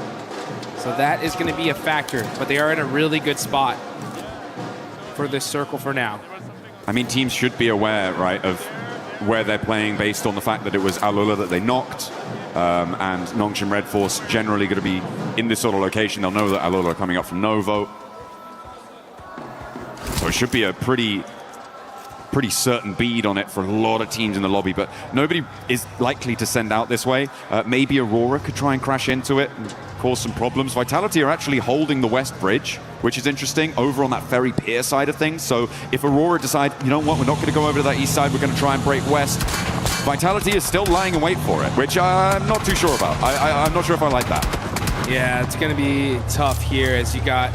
So that is going to be a factor, but they are in a really good spot for this circle for now. I mean, teams should be aware, right, of where they're playing based on the fact that it was Alula that they knocked, and Nongshim Red Force generally going to be in this sort of location. They'll know that Alula are coming up from Novo. So it should be a pretty certain bead on it for a lot of teams in the lobby, but nobody is likely to send out this way. Maybe Aurora could try and crash into it and cause some problems. Vitality are actually holding the west bridge, which is interesting, over on that ferry pier side of things. So if Aurora decide, you know what, we're not going to go over to that east side, we're going to try and break west, Vitality is still lying in wait for it, which I'm not too sure about. I'm not sure if I like that. Yeah, it's going to be tough here as you got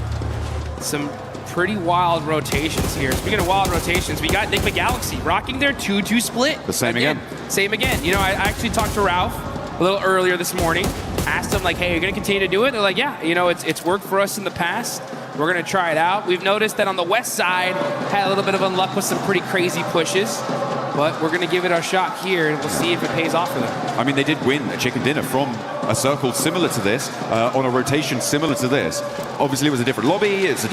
some pretty wild rotations here. Speaking of wild rotations, we got Enigma Galaxy rocking their 2-2 split. The same again. Same again. You know, I actually talked to Ralph a little earlier this morning. Asked them, like, hey, are you going to continue to do it? They're like, yeah, you know, it's worked for us in the past. We're going to try it out. We've noticed that on the west side, had a little bit of unluck with some pretty crazy pushes. But we're going to give it a shot here, and we'll see if it pays off for them. I mean, they did win a chicken dinner from a circle similar to this, on a rotation similar to this. Obviously, it was a different lobby. It was a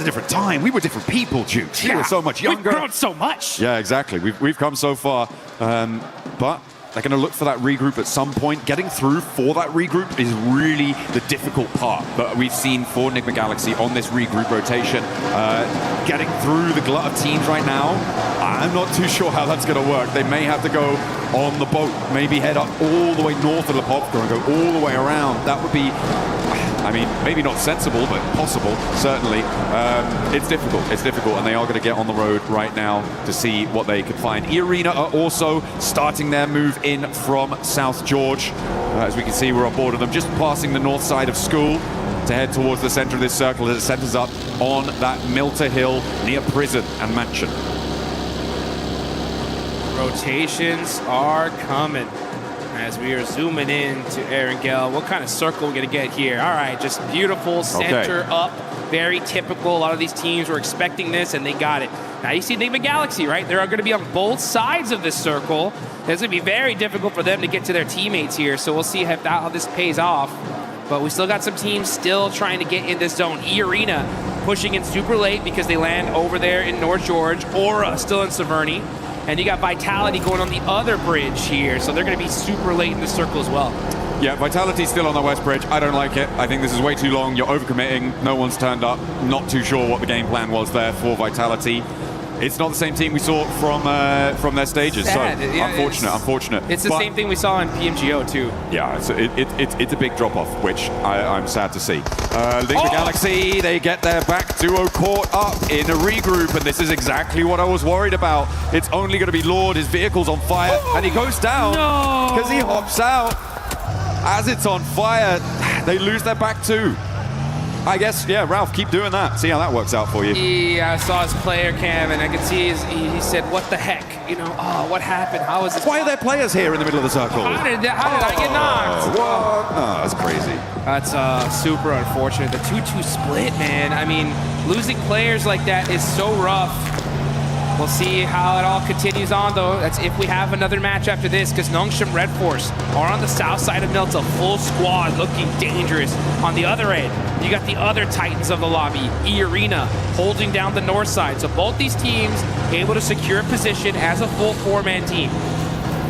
different time. We were different people, Jukes. We were so much younger. We've grown so much. Yeah, exactly. We've come so far. But they're going to look for that regroup at some point. Getting through for that regroup is really the difficult part that we've seen for Enigma Galaxy on this regroup rotation. Getting through the glut of teams right now, I'm not too sure how that's going to work. They may have to go on the boat, maybe head up all the way north of Lepovka and go all the way around. That would be, I mean, maybe not sensible, but possible, certainly. It's difficult, and they are going to get on the road right now to see what they can find. E-Arena are also starting their move in from South George. As we can see, we're on board of them, just passing the north side of school to head towards the center of this circle as it centers up on that Milter Hill near prison and mansion. Rotations are coming as we are zooming in to Erangel. What kind of circle are we going to get here? All right, just beautiful center up. Very typical. A lot of these teams were expecting this, and they got it. Now you see Enigma Galaxy, right? They're going to be on both sides of this circle. It's going to be very difficult for them to get to their teammates here, so we'll see how this pays off. But we still got some teams still trying to get in this zone. E-Arena pushing in super late because they land over there in North George. Aura still in Severny. And you got Vitality going on the other bridge here, so they're going to be super late in the circle as well. Yeah, Vitality's still on the west bridge. I don't like it. I think this is way too long. You're overcommitting. No one's turned up. Not too sure what the game plan was there for Vitality. It's not the same team we saw from their stages. Sad. So Yeah, unfortunate. It's the same thing we saw in PMGO too. Yeah, it's a big drop off, which I'm sad to see. Enigma Galaxy, they get their back duo caught up in a regroup, and this is exactly what I was worried about. It's only going to be Lord. His vehicle's on fire, and he goes down because he hops out. As it's on fire, they lose their back too. I guess, yeah, Ralph, keep doing that. See how that works out for you. Yeah, I saw his player cam, and I could see he said, what the heck? You know, what happened? How is this? Why are there players here in the middle of the circle? How did I get knocked? What? Oh, that's crazy. That's super unfortunate. The 2-2 split, man. I mean, losing players like that is so rough. We'll see how it all continues on, though. That's if we have another match after this, because Nongshim Red Force are on the south side of Milta, full squad, looking dangerous. On the other end, you got the other Titans of the lobby, E-Arena, holding down the north side. So both these teams able to secure position as a full four-man team.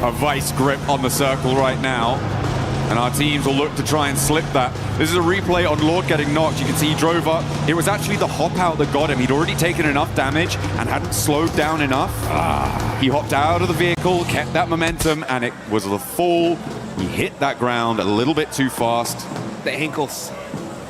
A vice grip on the circle right now, and our teams will look to try and slip that. This is a replay on Lord getting knocked. You can see he drove up. It was actually the hop out that got him. He'd already taken enough damage and hadn't slowed down enough. He hopped out of the vehicle, kept that momentum, and it was the fall. He hit that ground a little bit too fast. The ankles.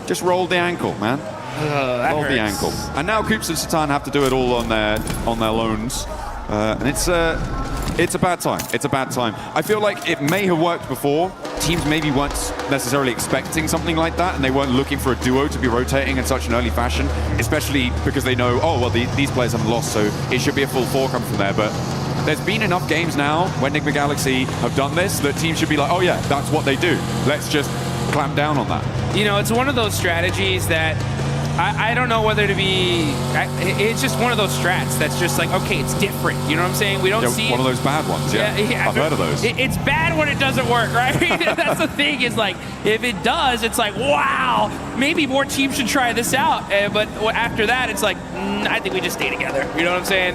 Just rolled the ankle, man. That rolled the hurts. ankle. And now Coops and Satan have to do it all on their loans. And it's a bad time. It's a bad time. I feel like it may have worked before. Teams maybe weren't necessarily expecting something like that, and they weren't looking for a duo to be rotating in such an early fashion, especially because they know, oh, well, these players haven't lost, so it should be a full four coming from there. But there's been enough games now when Enigma Galaxy have done this that teams should be like, oh, yeah, that's what they do. Let's just clamp down on that. You know, it's one of those strategies that I don't know whether to be. It's just one of those strats that's just like, okay, it's different. You know what I'm saying? We don't see one of those bad ones. Yeah, I've heard of those. It's bad when it doesn't work, right? That's the thing. Is like if it does, it's like, wow, maybe more teams should try this out. But after that, it's like, I think we just stay together. You know what I'm saying?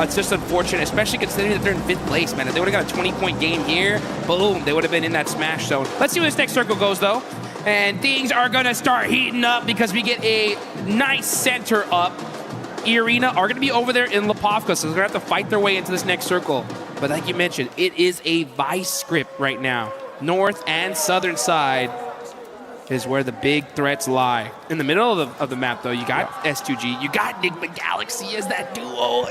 It's just unfortunate, especially considering that they're in 5th place, man. If they would have got a 20-point game here, boom, they would have been in that smash zone. Let's see where this next circle goes, though. And things are going to start heating up because we get a nice center up. E-Arena are going to be over there in Lepovka, so they're going to have to fight their way into this next circle. But like you mentioned, it is a vice script right now. North and southern side is where the big threats lie. In the middle of the map, though, you got S2G, you got Enigma Galaxy as that duo.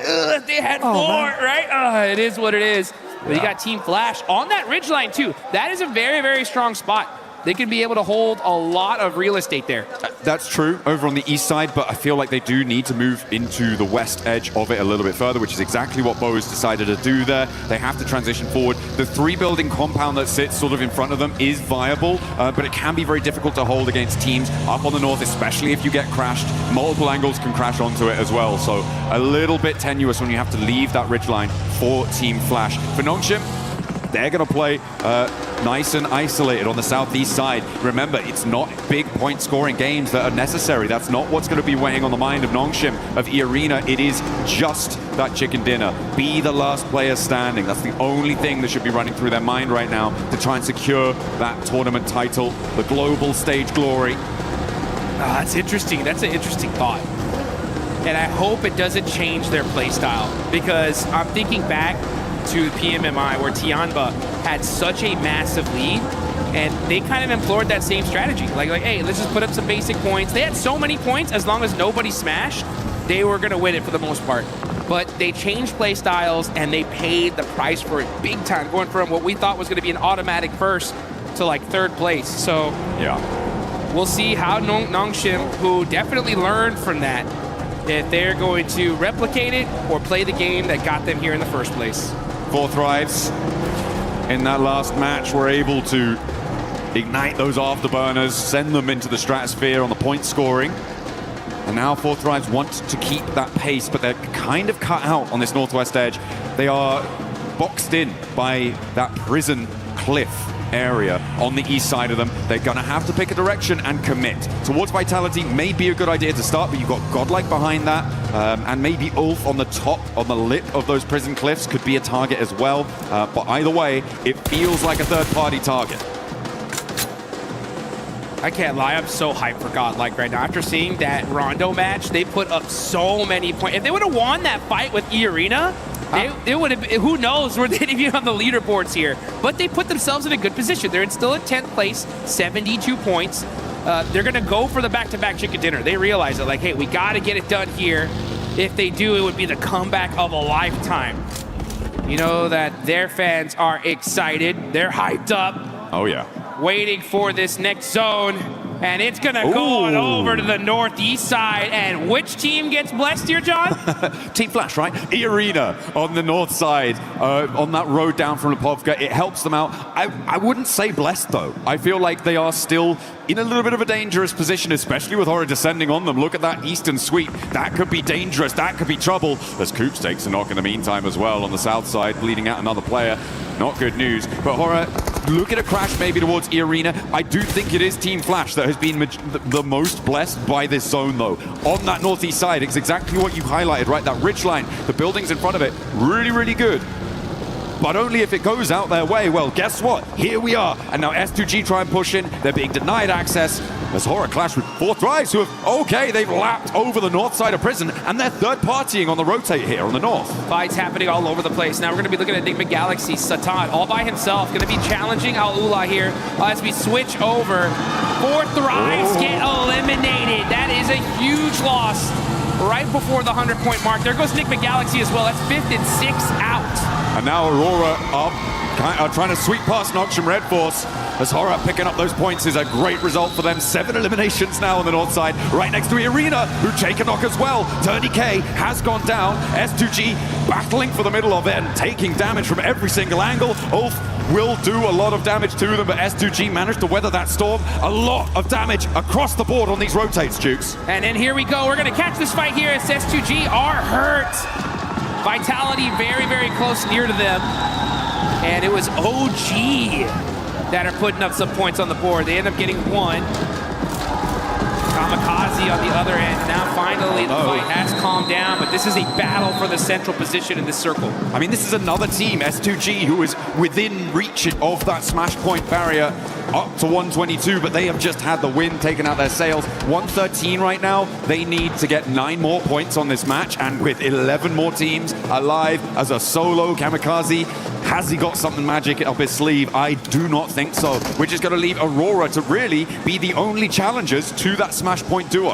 They had four, right? It is what it is. But you got Team Flash on that ridgeline, too. That is a very, very strong spot. they could be able to hold a lot of real estate there. That's true over on the east side, but I feel like they do need to move into the west edge of it a little bit further, which is exactly what Bo's decided to do there. They have to transition forward. The 3-building compound that sits sort of in front of them is viable, but it can be very difficult to hold against teams up on the north, especially if you get crashed. Multiple angles can crash onto it as well, so a little bit tenuous when you have to leave that ridgeline for Team Flash. For Nongshim, they're going to play nice and isolated on the southeast side. Remember, it's not big point-scoring games that are necessary. That's not what's going to be weighing on the mind of Nongshim, of E-Arena. It is just that chicken dinner. Be the last player standing. That's the only thing that should be running through their mind right now to try and secure that tournament title, the global stage glory. That's interesting. That's an interesting thought. And I hope it doesn't change their play style, because I'm thinking back to PMMI where Tianba had such a massive lead, and they kind of implored that same strategy. Like, hey, let's just put up some basic points. They had so many points, as long as nobody smashed, they were going to win it for the most part. But they changed play styles, and they paid the price for it big time, going from what we thought was going to be an automatic first to like third place. So yeah, we'll see how Nongshim, who definitely learned from that, if they're going to replicate it or play the game that got them here in the first place. 4 Thrives in that last match were able to ignite those afterburners, send them into the stratosphere on the point scoring. And now 4 Thrives want to keep that pace, but they're kind of cut out on this northwest edge. They are boxed in by that prison cliff area on the east side of them. They're gonna have to pick a direction and commit. Towards Vitality may be a good idea to start, but you've got Godlike behind that, and maybe Ulf on the top, on the lip of those prison cliffs could be a target as well. But either way, it feels like a third-party target. I can't lie, I'm so hyped for Godlike right now. After seeing that Rondo match, they put up so many points. If they would have won that fight with E-Arena, they would have, who knows where they'd be on the leaderboards here. But they put themselves in a good position. They're still in 10th place, 72 points. They're going to go for the back-to-back chicken dinner. They realize that, like, hey, we got to get it done here. If they do, it would be the comeback of a lifetime. You know that their fans are excited. They're hyped up. Oh, yeah. Waiting for this next zone. And it's going to go on over to the northeast side. And which team gets blessed here, John? Team Flash, right? E-Arena on the north side, on that road down from Lipovka. It helps them out. I wouldn't say blessed, though. I feel like they are still in a little bit of a dangerous position, especially with Horror descending on them. Look at that eastern sweep. That could be dangerous. That could be trouble. As Coops takes a knock in the meantime as well on the south side, bleeding out another player. Not good news. But Horror, look at a crash maybe towards E-Arena. I do think it is Team Flash that has been the most blessed by this zone, though. On that northeast side, it's exactly what you highlighted, right? That ridgeline, the buildings in front of it, really, really good. But only if it goes out their way. Well, guess what? Here we are. And now S2G try and push in. They're being denied access. As Horror clash with 4 Thrives, who have, okay, they've lapped over the north side of prison, and they're third-partying on the rotate here on the north. Fights happening all over the place. Now we're going to be looking at Enigma Galaxy. Satan all by himself, going to be challenging Al-Ula here as we switch over. 4 Thrives get eliminated. That is a huge loss right before the 100-point mark. There goes Enigma Galaxy as well. That's 5th and 6th out. And now Aurora up, trying to sweep past Nongshim Red Force. As Horror picking up those points is a great result for them. 7 eliminations now on the north side, right next to E-Arena, who take a knock as well. 30K has gone down. S2G battling for the middle of it and taking damage from every single angle. Ulf will do a lot of damage to them, but S2G managed to weather that storm. A lot of damage across the board on these rotates, Jukes. And then here we go. We're going to catch this fight here as S2G are hurt. Vitality very, very close near to them. And it was OG that are putting up some points on the board. They end up getting 1. Kamikaze on the other end. Now finally the fight has calmed down, but this is a battle for the central position in this circle. I mean, this is another team, S2G, who is within reach of that smash point barrier up to 122, but they have just had the win taken out their sails. 113 right now. They need to get 9 more points on this match, and with 11 more teams alive as a solo Kamikaze, has he got something magic up his sleeve? I do not think so. We're just going to leave Aurora to really be the only challengers to that smash point duo.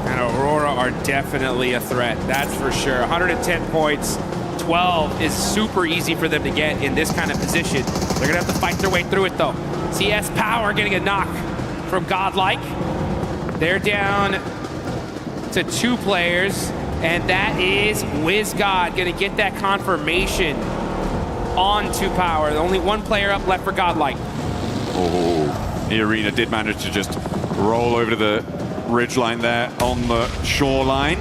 And Aurora are definitely a threat, that's for sure. 110 points. 12 is super easy for them to get in this kind of position. They're going to have to fight their way through it, though. CS Power getting a knock from Godlike. They're down to 2 players, and that is WizGod gonna get that confirmation on 2 Power. Only 1 player up left for Godlike. Oh, the Arena did manage to just roll over to the ridgeline there on the shoreline.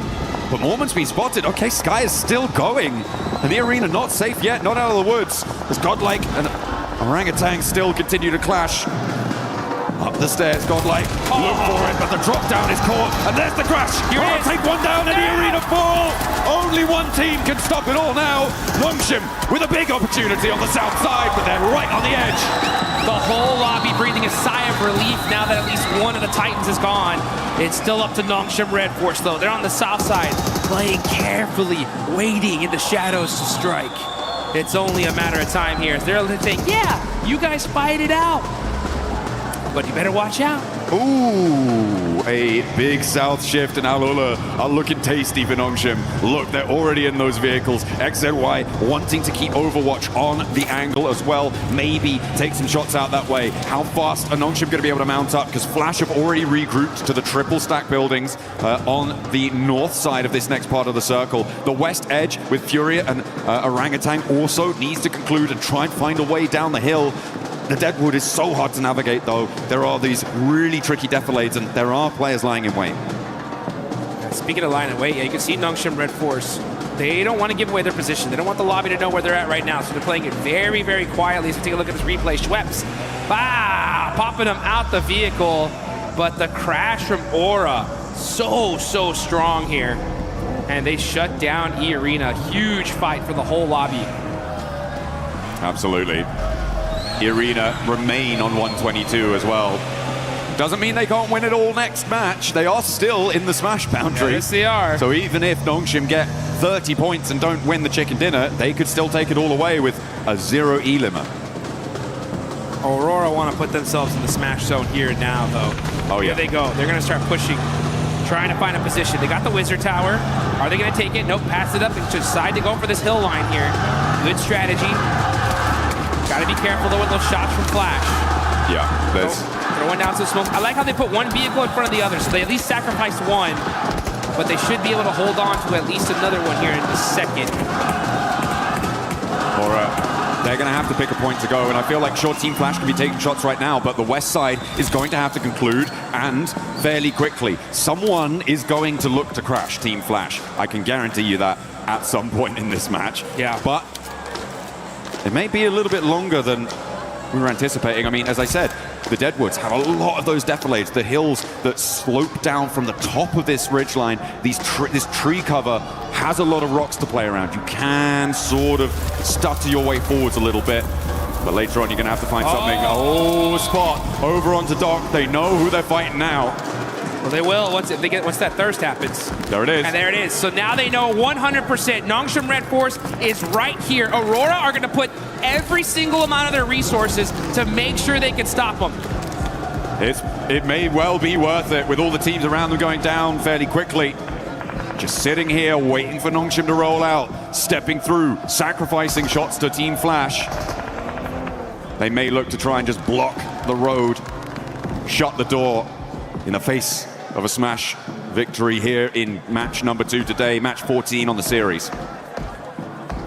But Mormon's been spotted. Okay, Sky is still going. And the Arena not safe yet, not out of the woods. As Godlike and Orangutan still continue to clash. Up the stairs, Godlike. Look for it, but the drop down is caught. And there's the crash. Take one down and the Arena fall. Only one team can stop it all now. Nongshim with a big opportunity on the south side, but they're right on the edge. The whole lobby breathing a sigh of relief now that at least one of the Titans is gone. It's still up to Nongshim Red Force, though. They're on the south side, playing carefully, waiting in the shadows to strike. It's only a matter of time here. They're saying, yeah, you guys fight it out. But you better watch out. Ooh, a big south shift, and Alula are looking tasty for Nongshim. Look, they're already in those vehicles. XZY wanting to keep Overwatch on the angle as well. Maybe take some shots out that way. How fast are Nongshim going to be able to mount up? Because Flash have already regrouped to the triple stack buildings on the north side of this next part of the circle. The west edge with Furia and Orangutan also needs to conclude and try and find a way down the hill. The Deadwood is so hard to navigate, though. There are these really tricky defilades, and there are players lying in wait. Speaking of lying in wait, yeah, you can see Nongshim Red Force. They don't want to give away their position. They don't want the lobby to know where they're at right now, so they're playing it very, very quietly. So take a look at this replay. Schweppes, popping them out the vehicle, but the crash from Aura, so strong here. And they shut down E-Arena. Huge fight for the whole lobby. Absolutely. Arena remain on 122 as well. Doesn't mean they can't win it all next match. They are still in the Smash boundary. Yes, they are. So even if Nongshim get 30 points and don't win the chicken dinner, they could still take it all away with a 0 E limit. Aurora want to put themselves in the Smash zone here now, though. Oh, yeah. Here they go. They're going to start pushing, trying to find a position. They got the Wizard Tower. Are they going to take it? Nope, pass it up and decide to go for this hill line here. Good strategy. Got to be careful, though, with those shots from Flash. Yeah, there's... Throwing down some smoke. I like how they put one vehicle in front of the other, so they at least sacrificed one, but they should be able to hold on to at least another one here in the second. They're going to have to pick a point to go, and I feel like Short Team Flash can be taking shots right now, but the west side is going to have to conclude, and fairly quickly. Someone is going to look to crash Team Flash. I can guarantee you that at some point in this match. Yeah. But it may be a little bit longer than we were anticipating. I mean, as I said, the Deadwoods have a lot of those defilades, the hills that slope down from the top of this ridgeline. This tree cover has a lot of rocks to play around. You can sort of stutter your way forwards a little bit, but later on you're going to have to find something. Oh, spot over onto Doc. They know who they're fighting now. Well, they will once that thirst happens. There it is. And there it is. So now they know 100% Nongshim Red Force is right here. Aurora are going to put every single amount of their resources to make sure they can stop them. It may well be worth it with all the teams around them going down fairly quickly. Just sitting here waiting for Nongshim to roll out, stepping through, sacrificing shots to Team Flash. They may look to try and just block the road, shut the door in the face of a Smash victory here in match number 2 today, match 14 on the series.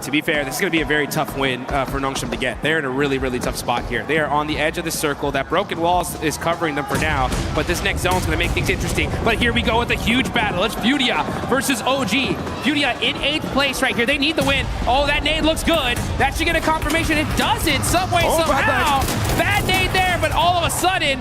To be fair, this is going to be a very tough win for Nongshim to get. They're in a really, really tough spot here. They are on the edge of the circle. That broken wall is covering them for now, but this next zone is going to make things interesting. But here we go with a huge battle. It's Furia versus OG. Furia in 8th place right here. They need the win. Oh, that nade looks good. That should get a confirmation. It doesn't, some way, somehow. Bad nade there, but all of a sudden,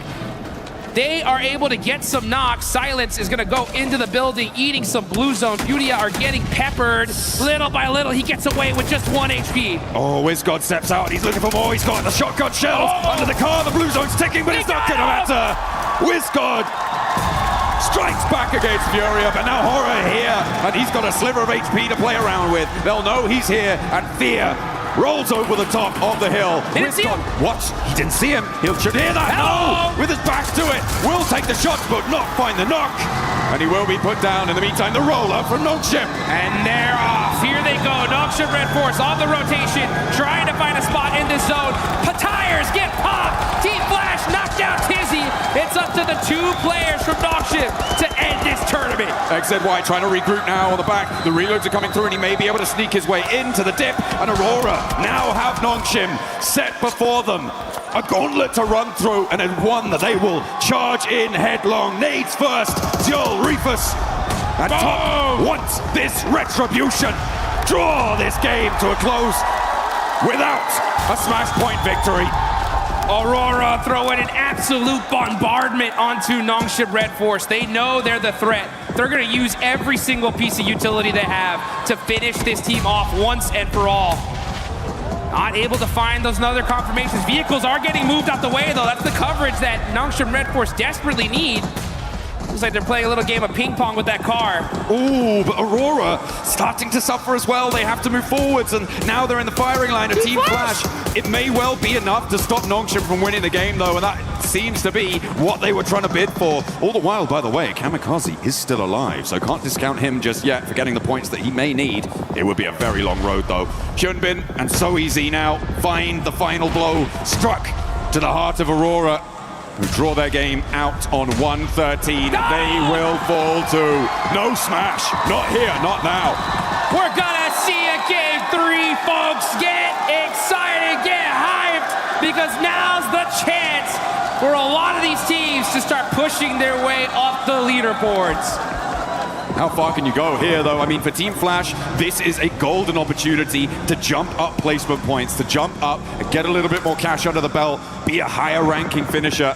they are able to get some knocks. Silence is going to go into the building, eating some blue zone. Furia are getting peppered little by little. He gets away with just 1 HP. Oh, WizGod steps out. He's looking for more. He's got the shotgun shells under the car. The blue zone's ticking, but it's not going to matter. WizGod strikes back against Furia, but now Horror here, and he's got a sliver of HP to play around with. They'll know he's here, and Fear rolls over the top of the hill. WizGod, what? He didn't see him. He should hear that. Hello. No! With his back to it. Will take the shots, but not find the knock. And he will be put down. In the meantime, the roll-up from Nongshim. And they're off. Here they go. Nongshim Red Force on the rotation, trying to find a spot in this zone. Tires get popped. Team Flash XZY trying to regroup now on the back. The reloads are coming through and he may be able to sneak his way into the dip. And Aurora now have Nongshim set before them. A gauntlet to run through and then one that they will charge in headlong. Nades first, Joel, Reefus, and Top wants this retribution. Draw this game to a close without a smash point victory. Aurora throwing an absolute bombardment onto Nongshim Red Force. They know they're the threat. They're going to use every single piece of utility they have to finish this team off once and for all. Not able to find those other confirmations. Vehicles are getting moved out the way, though. That's the coverage that Nongshim Red Force desperately need. Looks like they're playing a little game of ping pong with that car. Ooh, but Aurora starting to suffer as well. They have to move forwards, and now they're in the firing line of Team Flash. It may well be enough to stop Nongshim from winning the game, though, and that seems to be what they were trying to bid for. All the while, by the way, Kamikaze is still alive, so can't discount him just yet for getting the points that he may need. It would be a very long road, though. Hyunbin and So Easy now find the final blow, struck to the heart of Aurora, who draw their game out on 113. They will fall to no smash. Not here, not now. We're gonna see a game 3, folks. Get excited, get hyped, because now's the chance for a lot of these teams to start pushing their way up the leaderboards. How far can you go here, though? I mean, for Team Flash, this is a golden opportunity to jump up placement points, to jump up and get a little bit more cash under the belt, be a higher ranking finisher.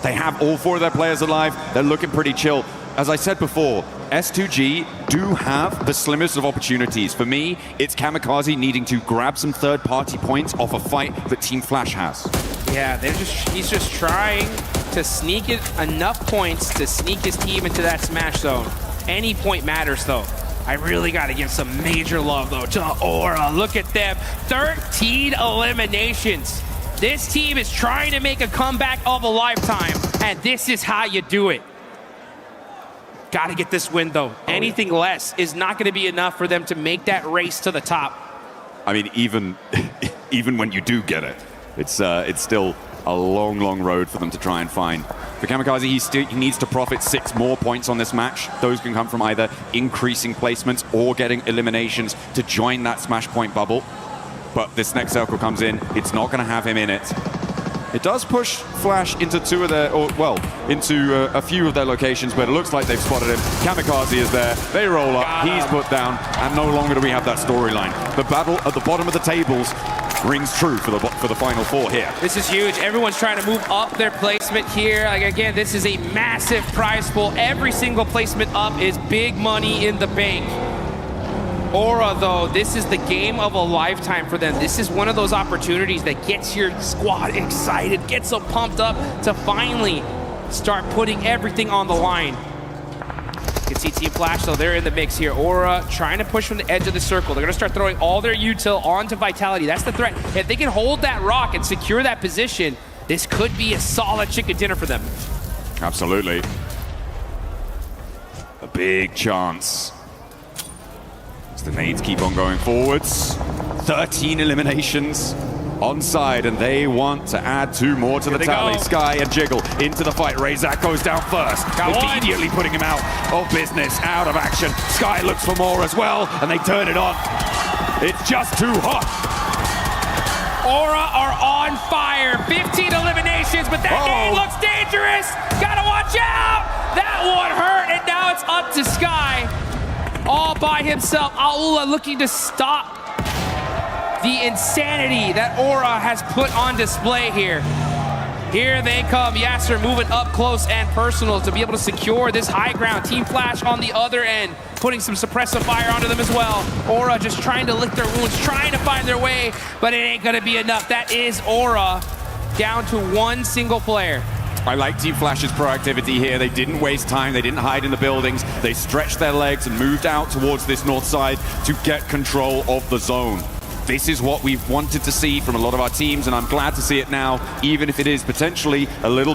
They have all 4 of their players alive. They're looking pretty chill. As I said before, S2G do have the slimmest of opportunities. For me, it's Kamikaze needing to grab some third-party points off a fight that Team Flash has. Yeah, he's just trying to sneak it enough points to sneak his team into that smash zone. Any point matters, though. I really got to give some major love, though, to Aura. Look at them. 13 eliminations. This team is trying to make a comeback of a lifetime, and this is how you do it. Got to get this win, though. Anything less is not going to be enough for them to make that race to the top. I mean, even when you do get it, it's still a long, long road for them to try and find. For Kamikaze, he needs to profit 6 more points on this match. Those can come from either increasing placements or getting eliminations to join that smash point bubble. But this next circle comes in, it's not going to have him in it. It does push Flash into into a few of their locations, but it looks like they've spotted him. Kamikaze is there, they roll up, he's put down, and no longer do we have that storyline. The battle at the bottom of the tables rings true for the final 4 here. This is huge. Everyone's trying to move up their placement here. Like, again, this is a massive prize pool. Every single placement up is big money in the bank. Aura, though, this is the game of a lifetime for them. This is one of those opportunities that gets your squad excited, gets them pumped up to finally start putting everything on the line. You can see Team Flash, though, they're in the mix here. Aura trying to push from the edge of the circle. They're going to start throwing all their util onto Vitality. That's the threat. If they can hold that rock and secure that position, this could be a solid chicken dinner for them. Absolutely. A big chance. As the nades keep on going forwards. 13 eliminations on side, and they want to add 2 more to the tally. Go. Sky and Jiggle into the fight. Razak goes down first, immediately putting him out of business, out of action. Sky looks for more as well, and they turn it on. It's just too hot. Aura are on fire. 15 eliminations, but that nade looks dangerous. Gotta watch out. That one hurt, and now it's up to Sky. All by himself. Aula looking to stop the insanity that Aura has put on display here. Here they come. Yasser moving up close and personal to be able to secure this high ground. Team Flash on the other end, putting some suppressive fire onto them as well. Aura just trying to lick their wounds, trying to find their way, but it ain't gonna be enough. That is Aura down to 1 single player. I like Team Flash's proactivity here. They didn't waste time. They didn't hide in the buildings. They stretched their legs and moved out towards this north side to get control of the zone. This is what we've wanted to see from a lot of our teams, and I'm glad to see it now, even if it is potentially a little bit